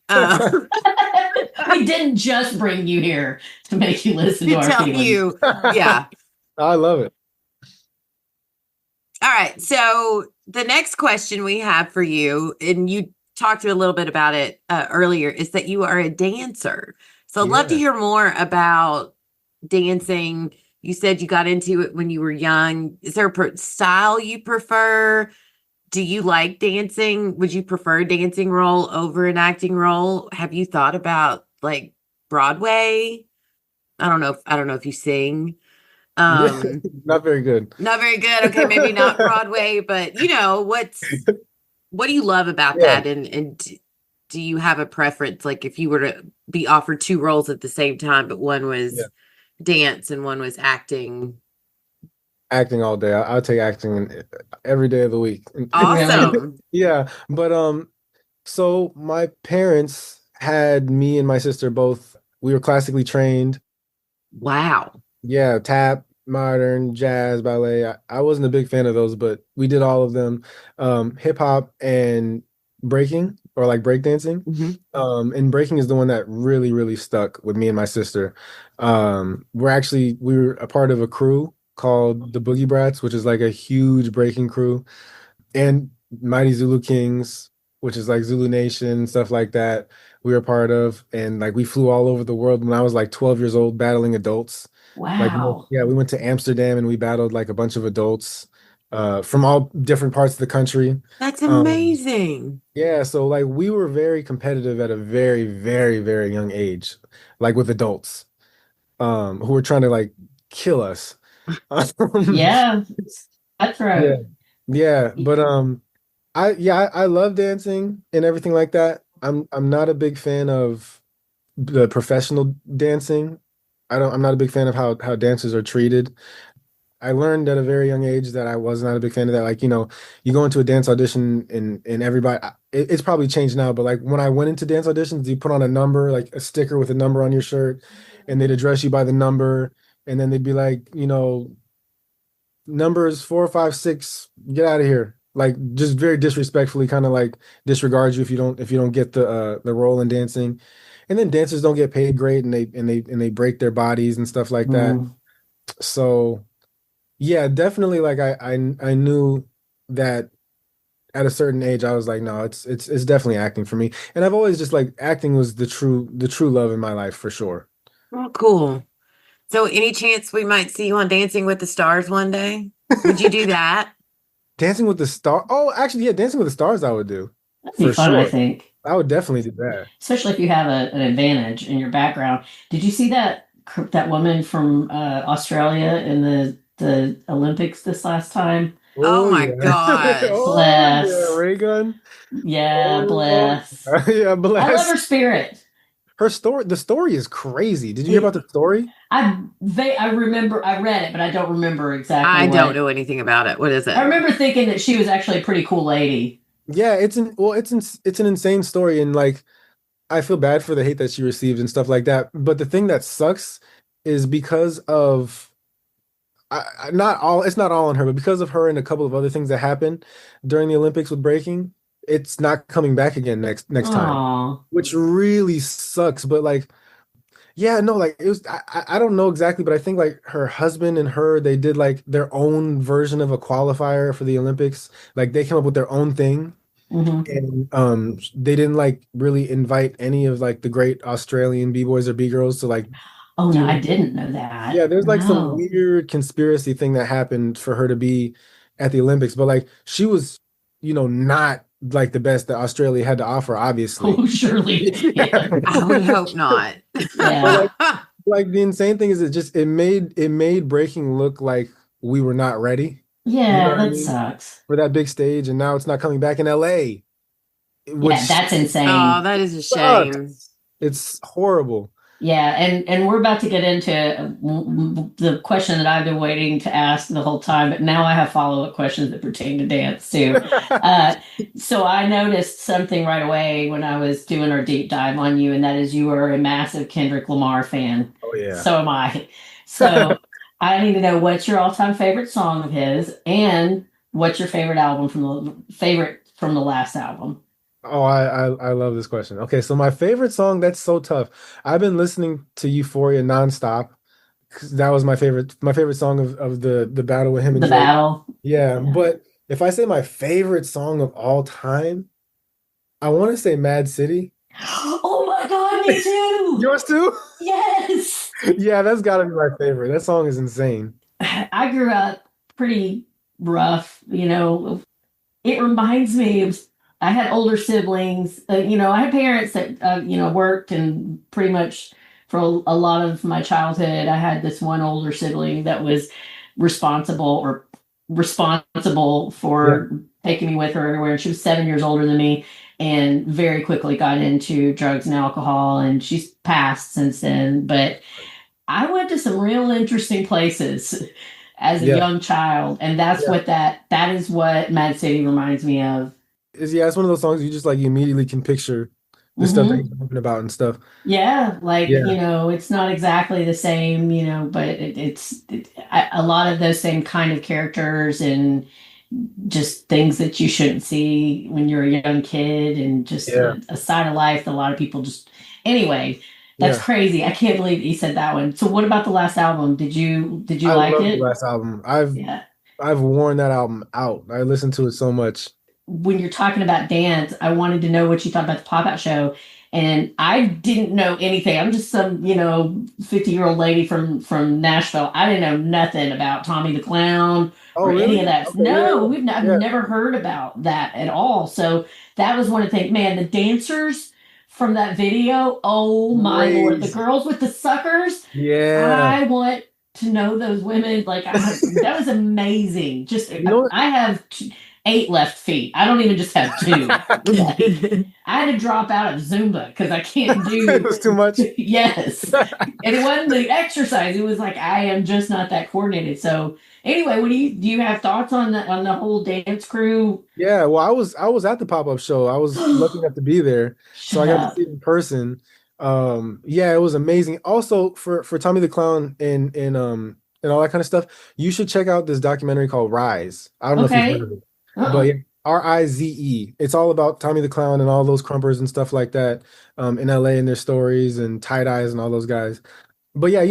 We didn't just bring you here to make you listen to To our tell feelings. you, yeah. I love it. All right. So the next question we have for you, and you talked a little bit about it earlier, is that you are a dancer. So I'd love to Yeah. hear more about dancing. You said you got into it when you were young. Is there a style you prefer? Do you like dancing? Would you prefer a dancing role over an acting role? Have you thought about like Broadway? I don't know if you sing. Yeah. Um, Not very good. Not very good. Okay, maybe not Broadway, but what do you love about Yeah. that? And do you have a preference? Like if you were to be offered two roles at the same time, but one Yeah. was dance and one was acting. Acting all day. I'll take acting every day of the week. Really? Awesome. Yeah, but so my parents had me and my sister both. We were classically trained. Wow. Yeah, tap, modern, jazz, ballet. I wasn't a big fan of those, but we did all of them. Hip hop and breaking, or like breakdancing. Mhm. And breaking is the one that really, really stuck with me and my sister. We were a part of a crew called the Boogie Brats, which is like a huge breaking crew, and Mighty Zulu Kings, which is like Zulu Nation, stuff like that. We were part of, and like we flew all over the world when I was like 12 years old, battling adults. Like, Wow. yeah, we went to Amsterdam and we battled like a bunch of adults from all different parts of the country. That's Um, amazing. yeah, so like we were very competitive at a very, very, very young age, like with adults who were trying to like kill us. Yeah. That's Yeah, right. yeah, but I love dancing and everything like that. I'm not a big fan of the professional dancing. I'm not a big fan of how dancers are treated. I learned at a very young age that I was not a big fan of that. Like, you go into a dance audition and everybody, it's probably changed now, but like when I went into dance auditions, you put on a number, like a sticker with a number on your shirt, and they'd address you by the number, and then they'd be like, numbers 4, 5, 6, get out of here. Like just very disrespectfully, kind of like disregard you if you don't get the role in dancing. And then dancers don't get paid great, and they break their bodies and stuff like that. Mm. So yeah, definitely. Like I knew that at a certain age, I was like, no, it's definitely acting for me. And I've always just like acting was the true love in my life for sure. Oh, cool. So any chance we might see you on Dancing with the Stars one day? Would you do that? Dancing with the Star. Oh, actually, yeah, Dancing with the Stars, I would do That'd be for fun, I sure. think. I would definitely do that. Especially if you have an advantage in your background. Did you see that woman from Australia in the Olympics this last time? Oh Oh my yeah. gosh. Oh yeah, Bless. ray gun. Yeah, Oh bless. yeah, I love her bless. spirit. The story is crazy. Did you hear about It, the story? I remember I read it, but I don't remember exactly I don't what. know anything about it. What is I it? remember thinking that she was actually a pretty cool lady. Yeah, it's an insane story, and like I feel bad for the hate that she received and stuff like that. But the thing that sucks is because of not all, it's not all on her, but because of her and a couple of other things that happened during the Olympics with breaking, it's not coming back again next time, Oh, which really sucks. But like, yeah, no, like it was, I don't know exactly, but I think like her husband and her, they did like their own version of a qualifier for the Olympics. Like they came up with their own thing. hmm. And they didn't like really invite any of like the great Australian B-boys or B-girls to like Oh no, I do. didn't know that. Yeah, there's like some No. weird conspiracy thing that happened for her to be at the Olympics, but like she was, not like the best that Australia had to offer, obviously. Oh, surely. Yeah. Yeah. I would hope not. But Yeah. like the insane thing is it made breaking look like we were not ready. You know Yeah, what I that mean? sucks. For that big stage, and now it's not coming back in LA, Yeah, which that's Oh, insane. that is a shame. sucks. It's horrible. Yeah, and we're about to get into the question that I've been waiting to ask the whole time, but now I have follow-up questions that pertain to dance too. Uh, so I noticed something right away when I was doing our deep dive on you, and that is you are a massive Kendrick Lamar fan. Oh yeah. So am I. So I need to know what's your all-time favorite song of his, and what's your favorite from the last album. Oh, I love this question. Okay, so my favorite song, that's so tough. I've been listening to Euphoria nonstop. 'Cause that was my favorite song of the battle with him and The Drake. Battle. Yeah, Yeah. but if I say my favorite song of all time, I want to say Mad City. Oh my God, me too. Yours too? Yes. Yeah, that's gotta be my favorite. That song is insane. I grew up pretty rough, It reminds me of I had older siblings. I had parents that worked, and pretty much for a lot of my childhood, I had this one older sibling that was responsible Yeah, for taking me with her everywhere. And she was 7 years older than me, and very quickly got into drugs and alcohol. And she's passed since then, but I went to some real interesting places as a yeah, young child, and that's yeah. what that is what Mad City reminds me of. It's one of those songs you just like you immediately can picture the stuff that he's Hmm. talking about and stuff. Yeah, like Yeah, it's not exactly the same, but a lot of those same kind of characters, and just things that you shouldn't see when you're a young kid, and just yeah, a side of life that a lot of people just. Anyway, that's yeah. crazy. I can't believe you said that one. So, what about the last album? Did you I like love the it? last album. I've Yeah. I've worn that album out. I listened to it so much. When you're talking about dance, I wanted to know what you thought about the pop out show. And I didn't know anything. I'm just some, 50-year-old lady from Nashville. I didn't know nothing about Tommy the Clown Oh, or any of really? that. Okay, yeah, No, I've yeah. never heard about that at all. So that was one of the things, man, the dancers from that video, oh my Lord, the Crazy. girls with the suckers. Yeah. I want to know those women. Like that was amazing. Just You know what? I have eight left feet. I don't even just have two. Like, I had to drop out of Zumba because I can't It do. was too much. Yes, and it wasn't the exercise. It was like I am just not that coordinated. So anyway, what do you have thoughts on the whole dance crew? Yeah, well, I was at the pop-up show. I was lucky enough to be there, so Shut I got to up. see it in person. Yeah, it was amazing. Also, for Tommy the Clown and all that kind of stuff, you should check out this documentary called Rise. I don't know if you've heard Okay. of it, but Uh-uh. yeah, Rize. It's all about Tommy the Clown and all those crumpers and stuff like that, in LA and their stories and tie-dyes and all those guys. But yeah,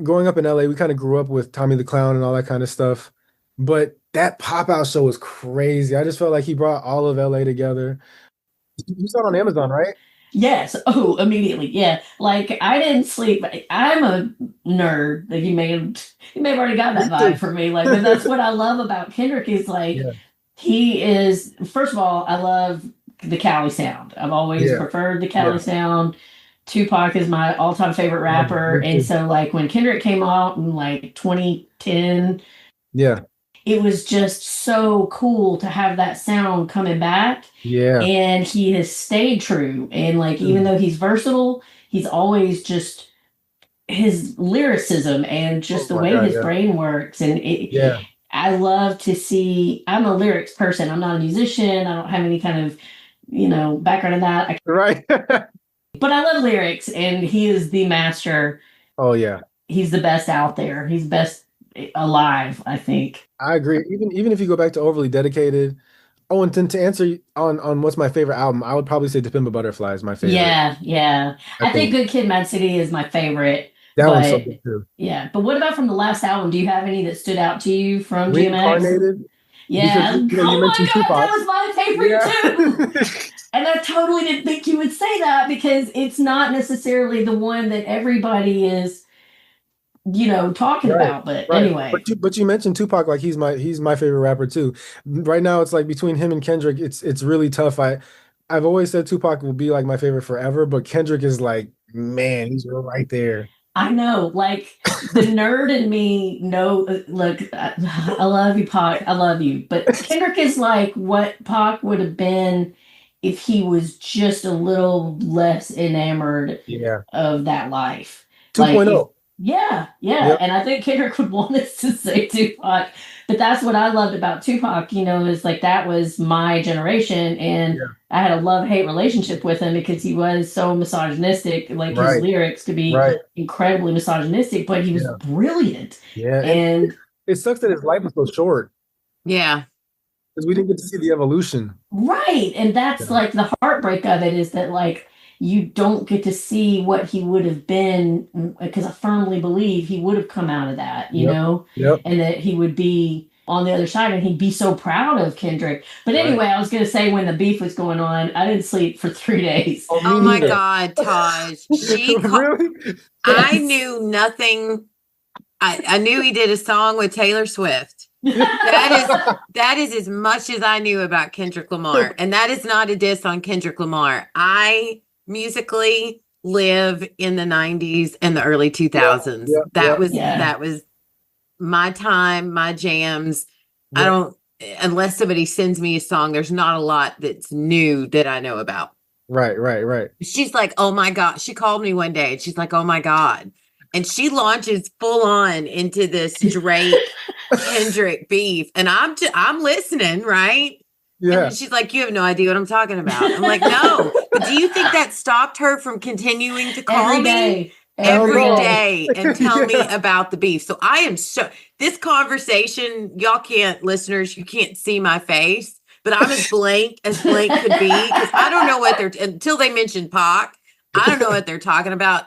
growing up in LA, we kind of grew up with Tommy the Clown and all that kind of stuff. But that pop out show was crazy. I just felt like he brought all of LA together. You saw it on Amazon, right? Yes. Oh, immediately. Yeah. Like I didn't sleep. I'm a nerd. Like you may have already got Me that vibe too. from me. Like, but that's what I love about Kendrick is like Yeah, he is. First of all, I love the Cali sound. I've always yeah, preferred the Cali yeah. sound. Tupac is my all-time favorite rapper, Me and too. so like when Kendrick came out in like 2010, Yeah, it was just so cool to have that sound coming back. yeah. And he has stayed true. And like, even Mm. though he's versatile, he's always just his lyricism and Oh just the my way God, his yeah. brain works. And Yeah. I love to see, I'm a lyrics person. I'm not a musician. I don't have any kind of, background in that. Right. But I love lyrics, and he is the master. Oh yeah. He's the best out there. He's best. alive, I think. I agree. Even if you go back to Overly Dedicated. Oh, and then to answer on what's my favorite album, I would probably say To Pimp a Butterfly is my favorite. Yeah, yeah. I I think think Good Kid, Mad City is my favorite, that one's so but good too. yeah. But what about from the last album? Do you have any that stood out to you from GMX? Reincarnated, because Yeah. Oh you my mentioned God, that Tupac. was my favorite too. Yeah. And I totally didn't think you would say that because it's not necessarily the one that everybody is, talking Right, about. But right. anyway, But you mentioned Tupac like he's my favorite rapper too. Right now it's like between him and Kendrick, it's really tough. I've always said Tupac will be like my favorite forever, but Kendrick is like, man, he's right there. I know, like the nerd in me, no, look, I love you, Pac. I love you. But Kendrick is like what Pac would have been if he was just a little less enamored Yeah. of that life. Like if 2.0. yeah, yeah. Yep. And I think Kendrick would want us to say Tupac. But that's what I loved about Tupac, is like that was my generation and Yeah. I had a love-hate relationship with him because he was so misogynistic. Like his Right. lyrics could be Right. incredibly misogynistic, but he was Yeah. brilliant. Yeah. And And it sucks that his life was so short Yeah. because we didn't get to see the evolution. right. And that's Yeah. like the heartbreak of it is that like you don't get to see what he would have been because I firmly believe he would have come out of that, Yep. Yep. and that he would be on the other side and he'd be so proud of Kendrick. But Right. anyway, I was going to say when the beef was going on, I didn't sleep for 3 days. Oh, Oh me my neither. God, Taj. Really? I Yes. knew nothing. I knew he did a song with Taylor Swift. Yeah. That is as much as I knew about Kendrick Lamar. And that is not a diss on Kendrick Lamar. I musically live in the 90s and the early 2000s. Yeah. Yeah. Yeah. That was my time, my jams. I Yeah. don't unless somebody sends me a song, there's not a lot that's new that I know about. Right. Right. Right. She's like, "Oh my God." She called me one day and she's like, "Oh my God." And she launches full on into this Drake Kendrick beef. And I'm listening, right? And Yeah. then she's like, "You have no idea what I'm talking about." I'm like, "No." But do you think that stopped her from continuing to call Every me day. every no. day and tell me Yeah. about the beef? So I am this conversation, y'all can't, listeners, you can't see my face, but I'm as blank could be because I don't know what they're until they mention Pac. I don't know what they're talking about.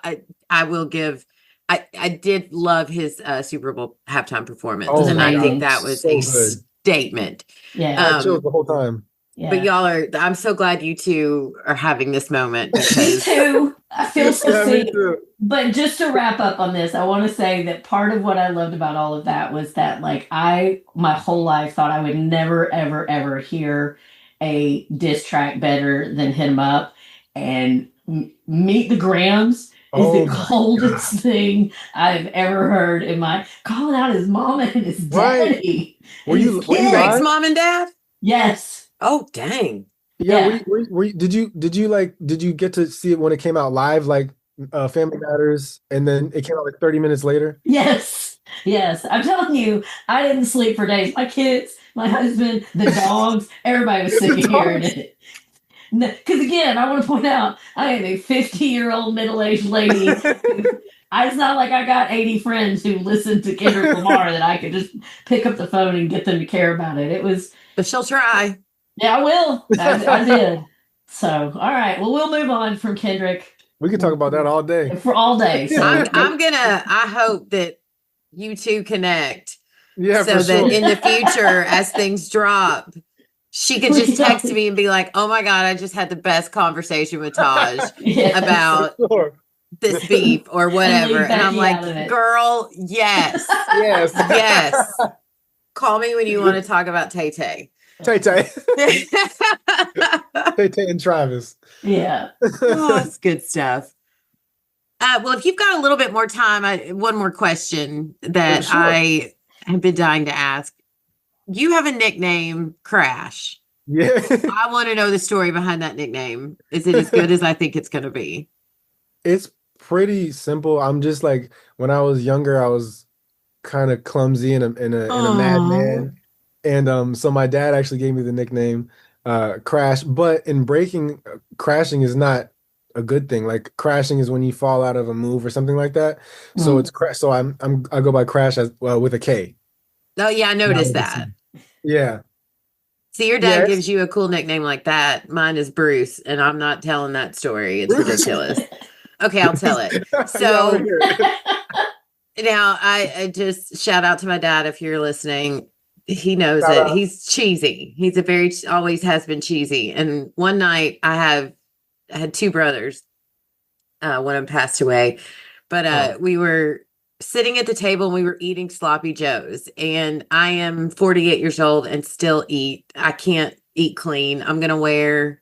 I will give. I did love his Super Bowl halftime performance, Oh and my I God. think that was So a good. statement. Yeah. I chilled the whole time. But Yeah. y'all are. I'm so glad you two are having this moment Me because too. I feel so Yeah, me seen. too. But just to wrap up on this, I want to say that part of what I loved about all of that was that, like, my whole life thought I would never, ever, ever hear a diss track better than Hit 'Em Up. And Meet the Grams is Oh the my coldest thing I've ever heard in my calling out his mama and his Right. daddy Were and you his were you kids. Drake's live? mom and dad. Yes. Oh dang! Yeah. Yeah. Did you get to see it when it came out live, like Family Matters, and then it came out like 30 minutes later? Yes, yes. I'm telling you, I didn't sleep for days. My kids, my husband, the dogs, everybody was sick of hearing it. Because again, I want to point out, I am a 50-year-old middle-aged lady. It's not like I got 80 friends who listen to Kendrick Lamar that I could just pick up the phone and get them to care about it. It was, But she'll try. yeah, I will. I did. So, all right. Well, we'll move on from Kendrick We could talk about that all day. for all day. So, I'm gonna. I hope that you two connect Yeah, so for that sure. in the future, as things drop, she could just text me and be like, "Oh my God, I just had the best conversation with Taj yes. about For sure. this beef or whatever," and I'm Becky out of it. like, "Girl, yes, Yes. yes. Call me when you want to talk about Tay Tay." Tay Tay. Tay Tay and Travis. Yeah. Oh, it's good stuff. Well, if you've got a little bit more time, one more question that Sure. I have been dying to ask. You have a nickname, Crash. Yeah. I want to know the story behind that nickname. Is it as good as I think it's going to be? It's pretty simple. I'm just like when I was younger, I was kind of clumsy and a madman. And so my dad actually gave me the nickname Crash, but in breaking, crashing is not a good thing. Like crashing is when you fall out of a move or something like that. So Mm. it's crash. So I go by crash as well with a K. Oh yeah, I Not noticed with a C. that. Yeah. See, your dad Yes. gives you a cool nickname like that. Mine is Bruce, and I'm not telling that story. It's ridiculous. Okay, I'll tell it. Yeah, I want to So hear it. now I just shout out to my dad if you're listening. He knows Shout it. out. He's cheesy. He's a very always has been cheesy. And one night I had two brothers. One of them passed away, but Oh. we were sitting at the table and we were eating sloppy joes. And I am 48 years old and still eat. I can't eat clean. I'm gonna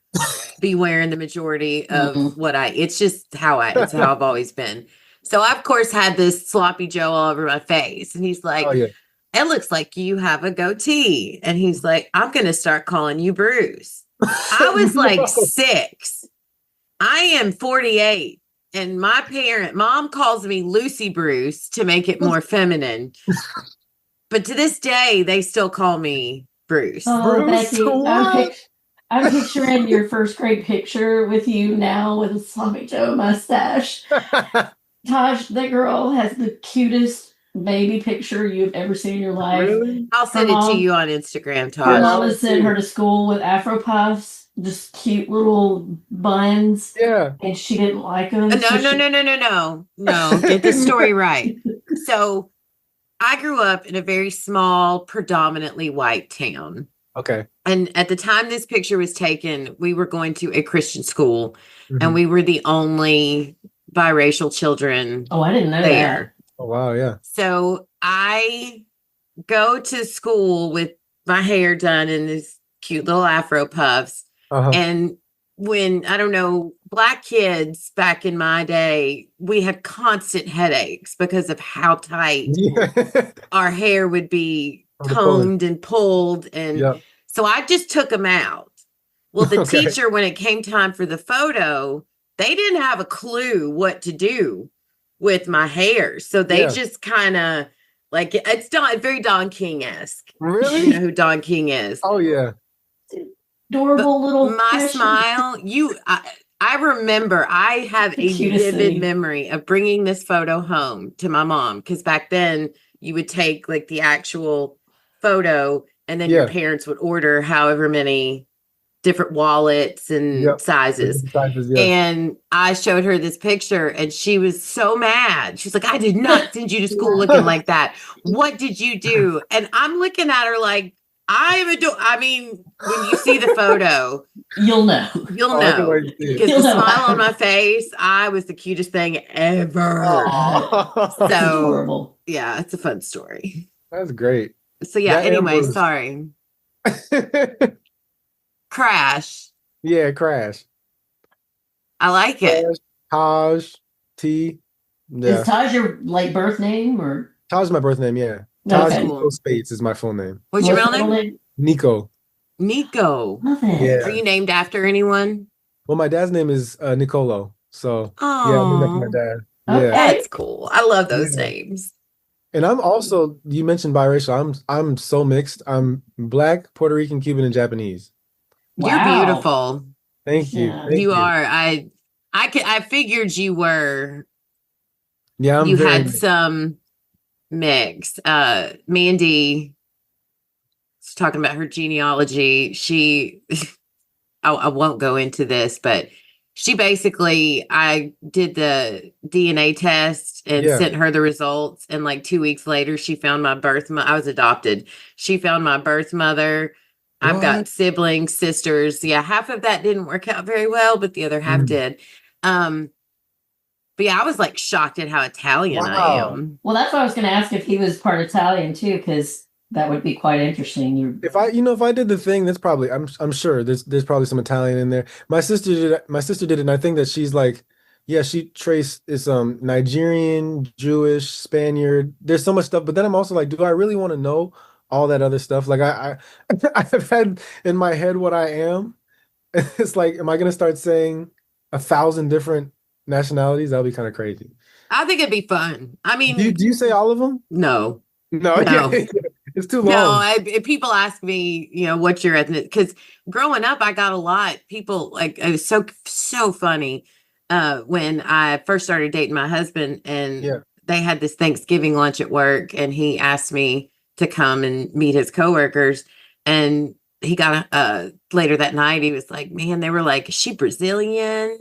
be wearing the majority of Mm. what it's how I've always been. So I of course had this sloppy Joe all over my face. And he's Oh like, yeah. it looks like you have a goatee. And he's like, I'm gonna start calling you Bruce. I was like No. 6. I am 48. And mom calls me Lucy Bruce to make it more feminine. But to this day, they still call me Bruce. Oh, Bruce, Becky, what? I'm picturing your first grade picture with you now with a sloppy Joe mustache. Taj, that girl has the cutest baby picture you've ever seen in your life. Really? I'll Her send it to mom, you on Instagram, her Yeah, I Tosh. mama want to sent see her it. to school with Afro puffs, just cute little buns, Yeah. and she didn't like them, so she. No. Get the No. story right. So I grew up in a very small, predominantly white town. Okay. And at the time this picture was taken, we were going to a Christian school and Mhm. we were the only biracial children Oh, I didn't know that. there. Oh wow, yeah. So I go to school with my hair done in this cute little afro puffs. Uh-huh. And when I don't know, black kids back in my day, we had constant headaches because of how tight Yeah. our hair would be From the pulling. combed and pulled. And Yep. so I just took them out. Well, the Okay. teacher, when it came time for the photo, they didn't have a clue what to do with my hair. So they Yeah. just kind of like it's very Don King-esque. You know Really? who Don King is. Oh yeah. Adorable little My precious. smile, I remember I have The a cutest vivid thing. memory of bringing this photo home to my mom because back then you would take like the actual photo and then your Yeah. parents would order however many different wallets and Yep. The sizes. different sizes, yeah. And I showed her this picture and she was so mad. She's like, I did not send you to school looking like that. What did you do? And I'm looking at her like, I mean, when you see the photo, You'll know. you'll Oh, I can know. wait to see it. Because You'll the know. smile on my face, I was the cutest thing ever. Aw. That's So- adorable. Yeah, it's a fun story. That's great. So yeah, That and anyway, Bruce. sorry. Crash. Yeah, Crash. I like it. Crash, Taj, T. Yeah. Is Taj your like birth name or Taj is my birth name, yeah. Taj Okay. Nico Speights is my full name. What's your what's real the name? Nico. Nico. Love it. Yeah. Are you named after anyone? Well, my dad's name is Nicolo. So yeah, I'm named after my Oh, dad. Okay. Yeah. that's cool. I love those Yeah. names. And I'm also, you mentioned biracial. I'm so mixed. I'm Black, Puerto Rican, Cuban, and Japanese. You're Wow. beautiful. Thank you. Yeah. Thank You are. I figured you were. Yeah, I'm You very had mixed. some mix. Mandy was talking about her genealogy. I won't go into this, but she basically, I did the DNA test and Yeah. sent her the results. And like 2 weeks later, she found my I was adopted. She found my birth mother. I've got What? siblings, sisters. Yeah, half of that didn't work out very well, but the other half Mm. did. But yeah, I was like shocked at how Italian I Wow. am. Well, that's what I was going to ask if he was part Italian too, because that would be quite interesting. If I did the thing, that's probably I'm sure there's probably some Italian in there. My sister did it, and I think that she's like, yeah, she traced is Nigerian, Jewish, Spaniard. There's so much stuff, but then I'm also like, do I really want to know all that other stuff? Like I I've had in my head what I am. It's like, am I gonna start saying 1,000 different nationalities? That'll be kind of crazy. I think it'd be fun. I mean, Do you say all of them? no. No, No. yeah, it's too No, long. if people ask me, what's your ethnic? Because growing up, I got a lot. People like it was so funny. when I first started dating my husband, and Yeah. they had this Thanksgiving lunch at work, and he asked me to come and meet his coworkers. And he got later that night, he was like, man, they were like, is she Brazilian?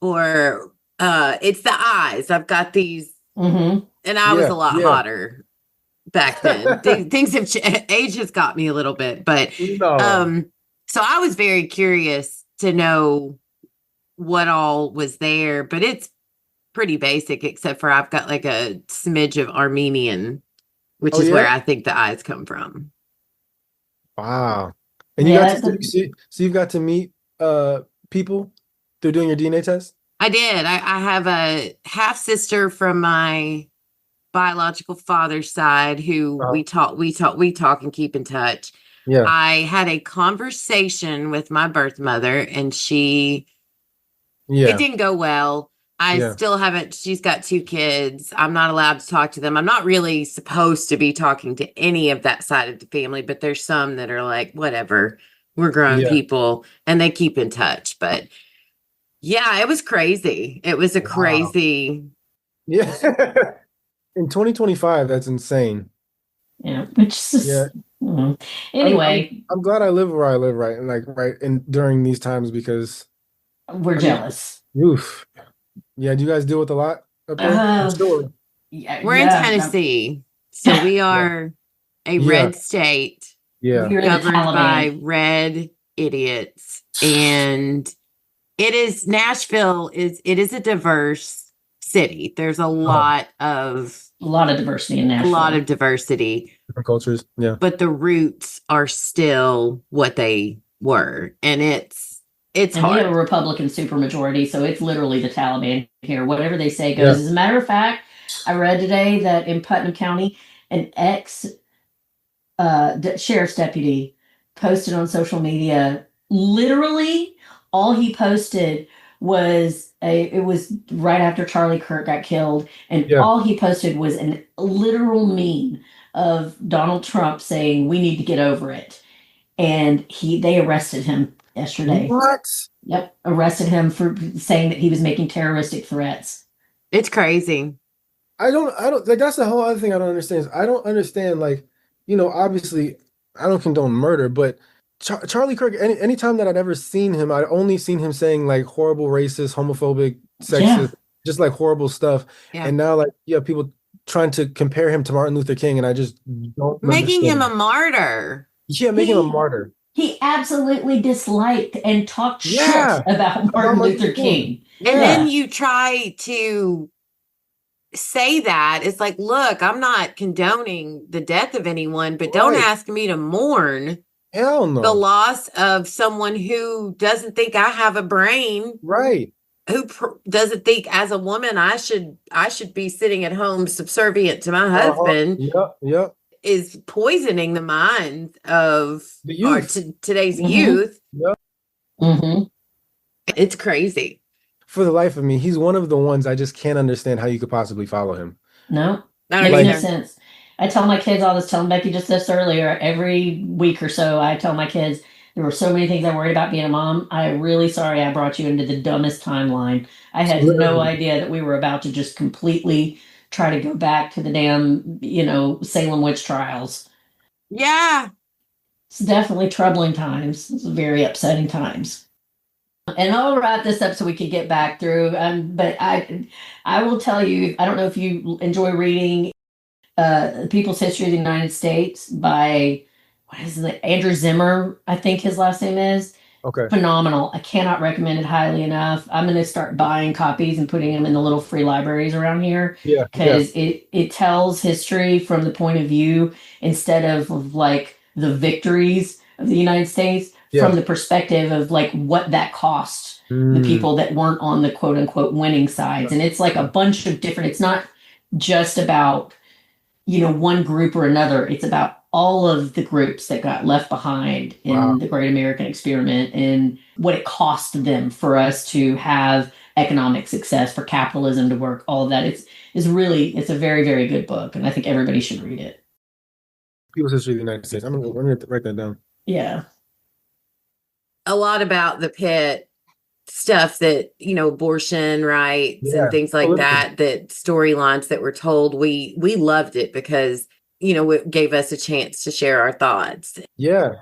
Or it's the eyes. I've got these, Mm-hmm. and I was Yeah. a lot Yeah. hotter back then. Things have age has got me a little bit, but No. so I was very curious to know what all was there, but it's pretty basic, except for I've got like a smidge of Armenian, which Oh is where yeah. I think the eyes come from. Wow. And you got Yeah, to so you've got to meet people through doing your DNA test? I did. I have a half sister from my biological father's side who Uh-huh. we talk and keep in touch. Yeah. I had a conversation with my birth mother, and it Yeah. didn't go well. I Yeah. still haven't, she's got 2 kids. I'm not allowed to talk to them. I'm not really supposed to be talking to any of that side of the family, but there's some that are like, whatever, we're grown Yeah. people, and they keep in touch. But yeah, it was crazy. It was a Wow. crazy. Yeah. In 2025, that's insane. yeah, which is Yeah. just, I'm I'm anyway, I'm glad I live where I live right and like right in during these times because we're I mean, jealous. oof. Yeah, do you guys deal with a lot up there? I'm Uh, sure. yeah, We're in yeah. Tennessee, so we Yeah. are a Yeah. red state Yeah. We're the governed by Taliban. red idiots. And it is a diverse city. There's Uh-huh. A lot of diversity in a lot Nashville. of diversity, Different cultures. Yeah. but the roots are still what they were. And it's And we have a hard. Republican supermajority, so it's literally the Taliban here. Whatever they say Yeah. goes. As a matter of fact, I read today that in Putnam County, an ex sheriff's deputy posted on social media. Literally, all he posted was it was right after Charlie Kirk got killed, and Yeah. all he posted was an literal meme of Donald Trump saying, "We need to get over it." And they arrested him yesterday. What? Yep, arrested him for saying that he was making terroristic threats. It's crazy. I don't like that's the whole other thing I don't understand is I don't understand like, obviously I don't condone murder, but Charlie Kirk, anytime that I'd ever seen him, I'd only seen him saying like horrible racist, homophobic, Yeah, sexist, just like horrible stuff. Yeah. And now like you have people trying to compare him to Martin Luther King, and I just don't Making him a understand. martyr. Yeah, making him a he martyr. he absolutely disliked and talked shit Yeah, about about Martin Martin Luther Luther King. King. And Yeah, then Yeah, you try to say that. It's like, look, I'm not condoning the death of anyone, but don't right. ask me to mourn Hell the no. loss of someone who doesn't think I have a brain, Right. who doesn't think as a woman I should be sitting at home subservient to my Uh-huh. husband, Yep. Yep. is poisoning the minds of The our youth. today's mm-hmm, youth. Yep. mm-hmm. It's crazy. For the life of me, he's one of the ones I just can't understand how you could possibly follow him. No, I don't makes no Like, either. sense. I tell my kids all this, telling Becky just this earlier, every week or so, I tell my kids there were so many things I worried about being a mom. I'm really sorry I brought you into the dumbest timeline. I had no literally, idea that we were about to just completely try to go back to the damn, Salem witch trials. Yeah. It's definitely troubling times. It's very upsetting times. And I'll wrap this up so we can get back through. But I will tell you, I don't know if you enjoy reading People's History of the United States by what is it, Andrew Zimmer, I think his last name is. okay. Phenomenal. I cannot recommend it highly enough. I'm going to start buying copies and putting them in the little free libraries around here Yeah, yeah, because it tells history from the point of view instead of like the victories of the United States yeah. from the perspective of like what that cost the Mm, people that weren't on the quote unquote winning sides. And it's like a bunch of different, it's not just about one group or another. It's about all of the groups that got left behind wow. in the Great American Experiment and what it cost them for us to have economic success, for capitalism to work, all of that. It's a very, very good book, and I think everybody should read it. People's History of the United States. I'm gonna write that down. Yeah. A lot about the Pitt stuff that, abortion rights and Yeah, things like political. that storylines that were told, we loved it because, it gave us a chance to share our thoughts. Yeah.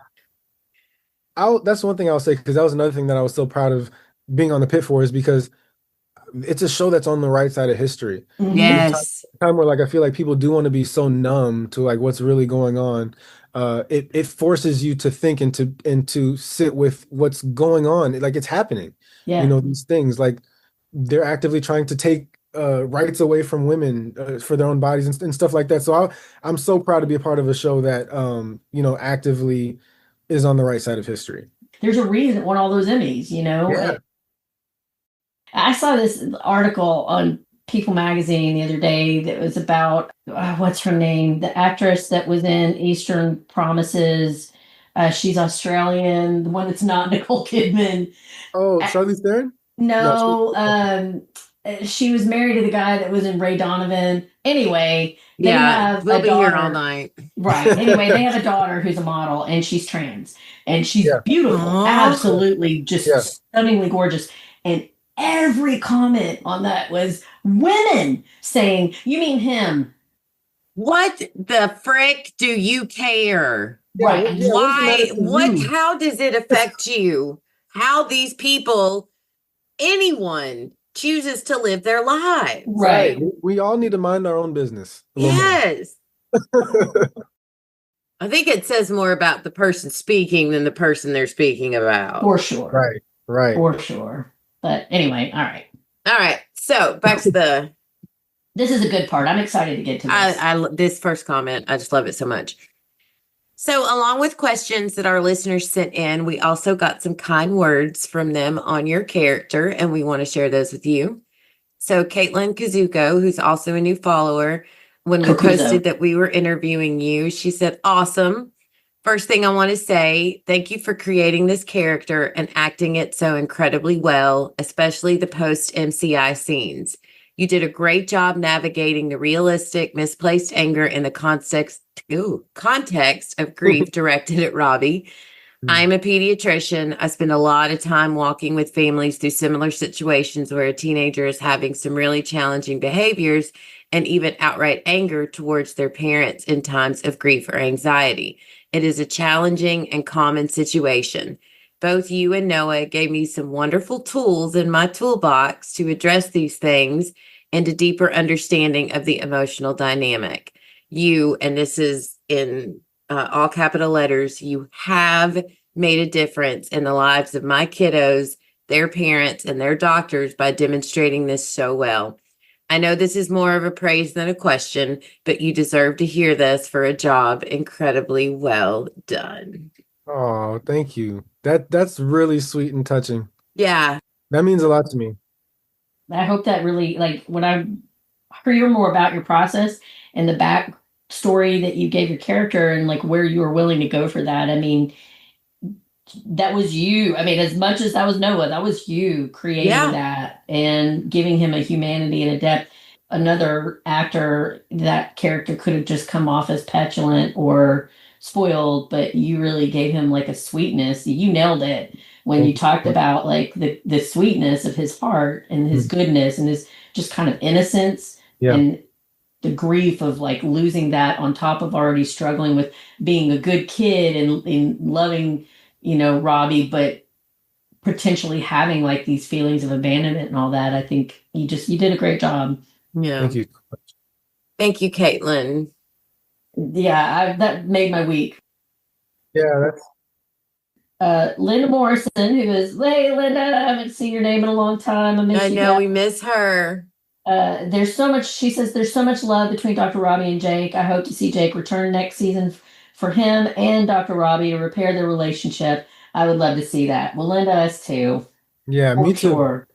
That's one thing I'll say, because that was another thing that I was so proud of being on the Pit for, is because it's a show that's on the right side of history. There's a Yes. time where, like, I feel like people do want to be so numb to like what's really going on. It forces you to think and to sit with what's going on. Like, it's happening. Yeah. These things, like, they're actively trying to take rights away from women for their own bodies and stuff like that. So I'm so proud to be a part of a show that actively is on the right side of history. There's a reason it won all those Emmys, Yeah. I saw this article on People magazine the other day that was about what's her name, the actress that was in Eastern Promises. She's Australian, the one that's not Nicole Kidman. Oh, Charlize Theron? No, No, she was married to the guy that was in Ray Donovan. Anyway, they have we'll a be here all daughter. night. Right. Anyway, they have a daughter who's a model and she's trans and she's Yeah. beautiful, Aw. absolutely just Yeah. stunningly gorgeous. And every comment on that was women saying, "You mean him?" What the frick do you care? Yeah, Right. yeah, what's the matter Why? with you? How does it affect you? How these people, anyone, chooses to live their lives? Right. We all need to mind our own business a little more. Yes. I think it says more about the person speaking than the person they're speaking about. For sure. Right, right. For sure. But anyway, all right. All right. So back to the This is a good part. I'm excited to get to this. this first comment. I just love it so much. So, along with questions that our listeners sent in, we also got some kind words from them on your character, and we want to share those with you. So, Caitlin Kazuko, who's also a new follower, when we Kakuzo. posted that we were interviewing you, she said, "Awesome. First thing I want to say, thank you for creating this character and acting it so incredibly well, especially the post MCI scenes. You did a great job navigating the realistic, misplaced anger in the context of grief directed at Robbie. I'm a pediatrician. I spend a lot of time walking with families through similar situations where a teenager is having some really challenging behaviors and even outright anger towards their parents in times of grief or anxiety. It is a challenging and common situation. Both you and Noah gave me some wonderful tools in my toolbox to address these things and a deeper understanding of the emotional dynamic. You, and this is in all capital letters, you have made a difference in the lives of my kiddos, their parents, and their doctors by demonstrating this so well. I know this is more of a praise than a question, but you deserve to hear this for a job incredibly well done." Oh, thank you. That's really sweet and touching. Yeah. That means a lot to me. I hope that really, like, when I hear more about your process and the backstory that you gave your character and like where you were willing to go for that. I mean, that was you. I mean, as much as that was Noah, that was you creating that and giving him a humanity and a depth. Another actor, that character could have just come off as petulant or spoiled, but you really gave him like a sweetness. You nailed it when you talked about like the sweetness of his heart and his goodness and his just kind of innocence and the grief of like losing that on top of already struggling with being a good kid and loving, Robbie, but potentially having like these feelings of abandonment and all that. I think you did a great job. Yeah. Thank you. Thank you, Caitlin. Yeah, that made my week. Yeah, that's Linda Morrison, who is, "Hey, Linda, I haven't seen your name in a long time. I know, we miss her. There's so much," she says, "there's so much love between Dr. Robbie and Jake. I hope to see Jake return next season for him and Dr. Robbie to repair their relationship. I would love to see that." Well, Linda, us too. Yeah, me too. Sure.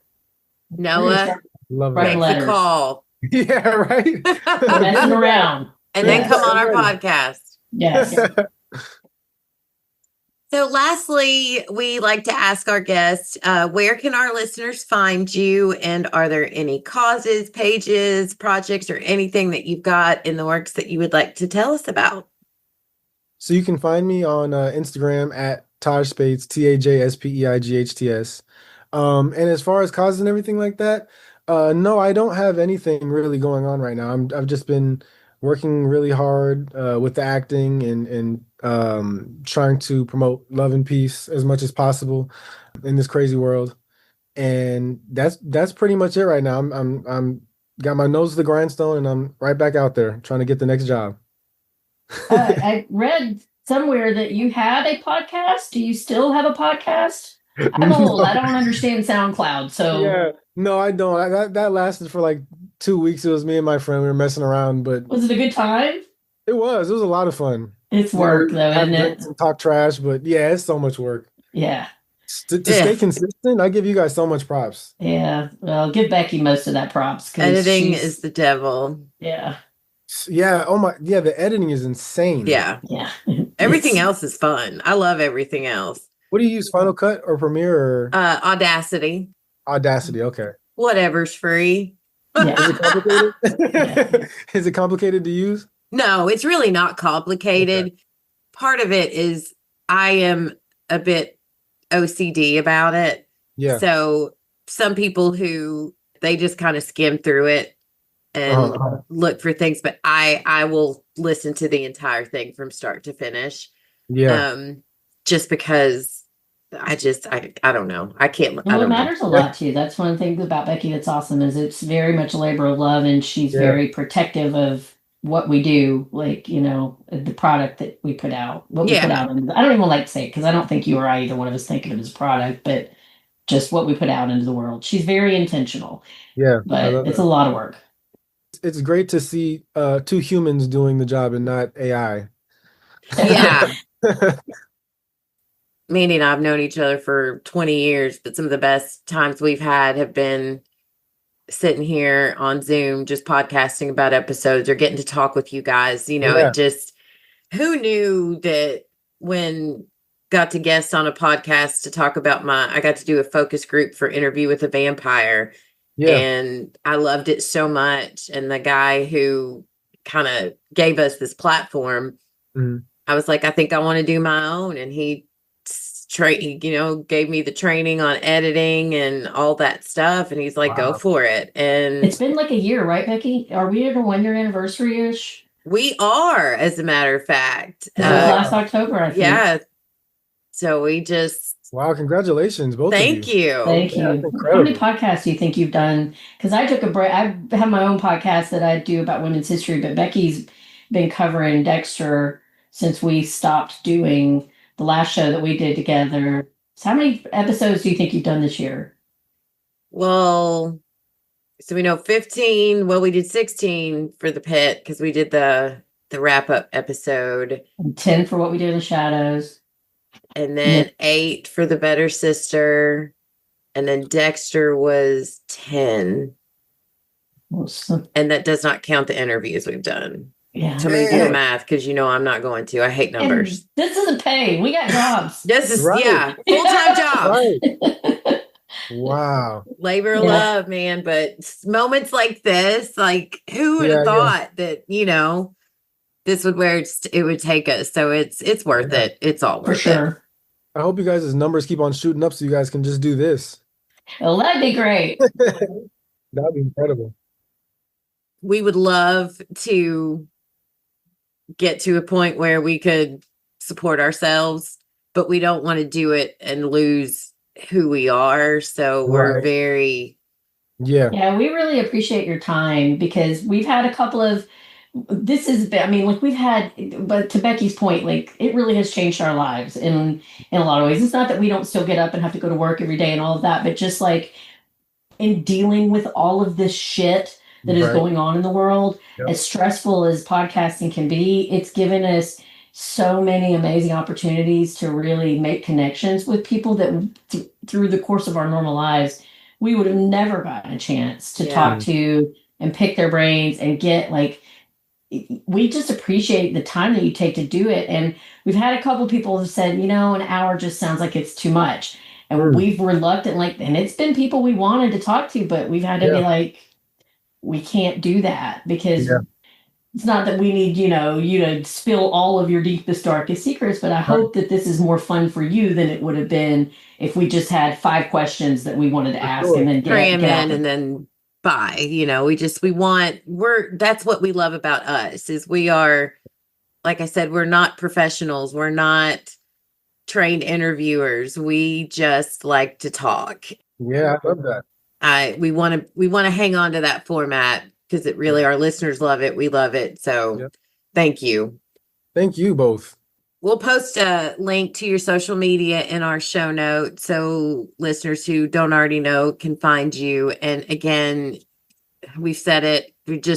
Noah, Love Write that. make letters. the call. Yeah, right. We're messing around. And then Yes. come on our podcast. Yes. So lastly, we like to ask our guests, where can our listeners find you? And are there any causes, pages, projects, or anything that you've got in the works that you would like to tell us about? So you can find me on Instagram at Taj Speights, TajSpeights. And as far as causes and everything like that, no, I don't have anything really going on right now. I've just been working really hard with the acting and trying to promote love and peace as much as possible in this crazy world. And that's pretty much it right now. I'm got my nose to the grindstone and I'm right back out there trying to get the next job. I read somewhere that you had a podcast. Do you still have a podcast? I'm old. I No. don't understand SoundCloud. So Yeah. No, I don't. That lasted for like 2 weeks. It was me and my friend. We were messing around, but was it a good time? it was. It was a lot of fun. It's We work would though, have isn't it? drinks and talk trash, but yeah, it's so much work. Yeah. To Yeah. stay consistent, I give you guys so much props. Yeah. Well, give Becky most of that props because Editing she's is the devil. yeah. Yeah. Oh my. Yeah. The editing is insane. Yeah. Yeah. Everything It's- else is fun. I love everything else. What do you use? Final Cut or Premiere or Audacity, Audacity? Okay. whatever's free. Yeah. Is it complicated? Yeah. Is it complicated to use? No, it's really not complicated. Part of it is I am a bit OCD about it. Yeah. So some people who they just kind of skim through it and look for things, but I will listen to the entire thing from start to finish. Yeah. Just because I don't know. I can't I Well, it don't know. matters a lot too. That's one thing about Becky that's awesome is it's very much a labor of love and she's Yeah. very protective of what we do, like, the product that we put out, what we put Yeah. out. I don't even like to say it because I don't think you or I, either one of us, think of it as a product, but just what we put out into the world. She's very intentional, Yeah. I but love it's that. a lot of work. It's great to see two humans doing the job and not AI. Yeah. Mandy and I have known each other for 20 years, but some of the best times we've had have been sitting here on Zoom, just podcasting about episodes or getting to talk with you guys. Yeah. It just, who knew that when got to guest on a podcast to talk about I got to do a focus group for Interview with a Vampire. Yeah. And I loved it so much. And the guy who kind of gave us this platform, Mhm. I was like, I think I want to do my own. And he gave me the training on editing and all that stuff. And he's like, go Wow. for it. And It's been like a year, right, Becky? Are we at a 1 year anniversary-ish? we are, as a matter of fact. It was last October, I think. Yeah. So we just Wow, congratulations, both of thank you. Thank Yeah, you. that's How many incredible. podcasts do you think you've done? Because I took a break. I have my own podcast that I do about women's history, but Becky's been covering Dexter since we stopped doing the last show that we did together. So how many episodes do you think you've done this year? Well, so we know 15. Well, we did 16 for the Pitt because we did the wrap up episode, And 10 for what we did in the shadows. and then 8 for the Better Sister, and then Dexter was 10. So, And that does not count the interviews we've done. yeah. Somebody do the Dang. math because I'm not going to. I hate And numbers. this isn't pay. We got jobs. This is Right. full-time job. Right. Wow. Labor of Yeah. love, man. But moments like this, like who would Yeah, have yeah. thought that, this would where it would take us. So it's worth Yeah. it. It's all For worth it. sure. I hope you guys' numbers keep on shooting up so you guys can just do this. Well, that'd be great. That'd be incredible. We would love to get to a point where we could support ourselves, but we don't want to do it and lose who we are. So we're Right. very Yeah. Yeah, we really appreciate your time because we've had a couple of like we've had, but to Becky's point, like it really has changed our lives in a lot of ways. It's not that we don't still get up and have to go to work every day and all of that, but just like in dealing with all of this shit that is Right. going on in the world, Yep. as stressful as podcasting can be, it's given us so many amazing opportunities to really make connections with people that through the course of our normal lives, we would have never gotten a chance to Yeah. talk to and pick their brains and get like, we just appreciate the time that you take to do it. And we've had a couple people have said, an hour just sounds like it's too much. And Mm. we've reluctant, and it's been people we wanted to talk to, but we've had to be Yeah. like, we can't do that because Yeah. it's not that we need, you to spill all of your deepest, darkest secrets, but I Right. hope that this is more fun for you than it would have been if we just had 5 questions that we wanted to For ask and sure. then Cram get out in and then bye. That's what we love about us is we are, like I said, we're not professionals. We're not trained interviewers. We just like to talk. Yeah, I love that. We want to hang on to that format because it really, Yeah. our listeners love it. We love it. So Yep. thank you. Thank you both. We'll post a link to your social media in our show notes so listeners who don't already know can find you. And again, we just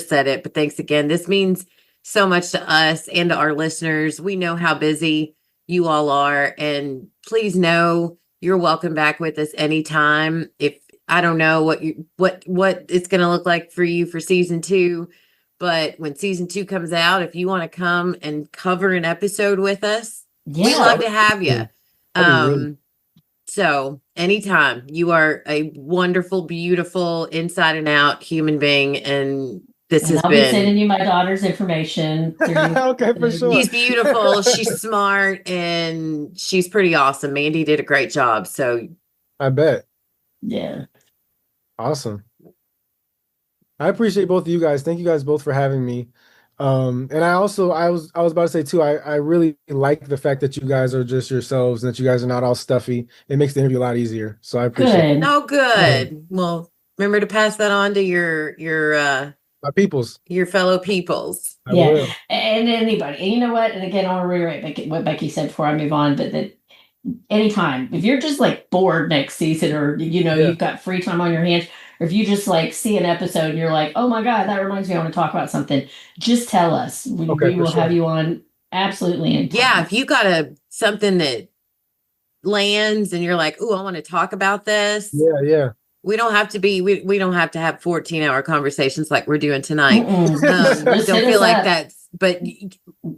said it, but thanks again. This means so much to us and to our listeners. We know how busy you all are, and please know you're welcome back with us anytime. If I don't know what it's going to look like for you for season 2, but when season 2 comes out, if you want to come and cover an episode with us, we'd Yeah. love to have you. That'd be really So anytime, you are a wonderful, beautiful, inside and out human being, and this And has I'll be been. sending you my daughter's information through. Okay, for sure. She's beautiful. She's smart, and she's pretty awesome. Mandy did a great job. So I bet. Yeah. Awesome. I appreciate both of you guys. Thank you guys both for having me. And I was about to say too, I really like the fact that you guys are just yourselves and that you guys are not all stuffy. It makes the interview a lot easier. So I appreciate it. Good. no good. Well, remember to pass that on to My peoples. your fellow peoples. I Yeah. will. And anybody. And you know what? And again, I want to reiterate what Becky said before I move on, but that anytime, if you're just like bored next season or, Yeah. you've got free time on your hands, or if you just like see an episode and you're like, oh my God, that reminds me, I want to talk about something, just tell us. Okay, We for will have sure. you on absolutely anytime. Yeah, if you got something that lands and you're like, "Ooh, I want to talk about this." Yeah. We don't have to have 14-hour conversations like we're doing tonight. Just Don't hit feel us like up. that's, but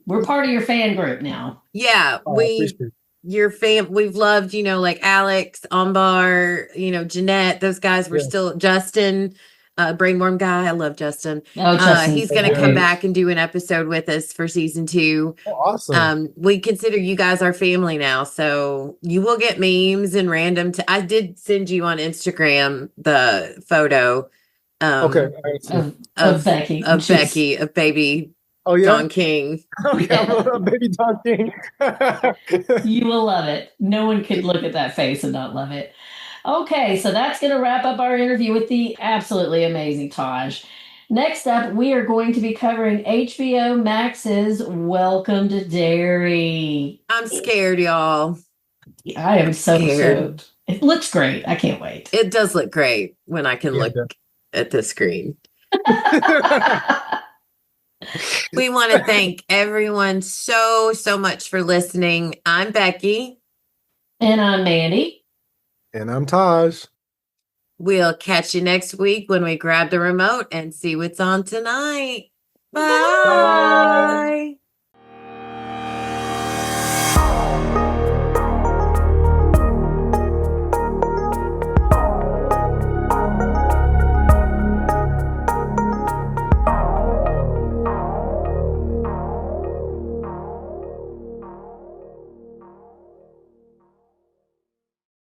We're part of your fan group now. yeah, Oh, I appreciate it. your fam, we've loved, like Alex, Ambar, Jeanette, those guys were Yeah. still, Justin, Brainworm guy. I love Justin. Oh, Justin. He's going to come back and do an episode with us for season 2. Oh, awesome. We consider you guys our family now, so you will get memes and random. I did send you on Instagram the photo. Okay. Of Becky. Of baby Oh yeah. Don King. Okay, I'm baby Don King. You will love it. No one could look at that face and not love it. Okay, so that's going to wrap up our interview with the absolutely amazing Taj. Next up, we are going to be covering HBO Max's Welcome to Derry. I'm scared, y'all. I am so Scared. stoked. It looks great. I can't wait. It does look great when I can Yeah, look at the screen. We want to thank everyone so much for listening. I'm Becky. And I'm Mandy. And I'm Taj. We'll catch you next week when we grab the remote and see what's on tonight. Bye. Bye.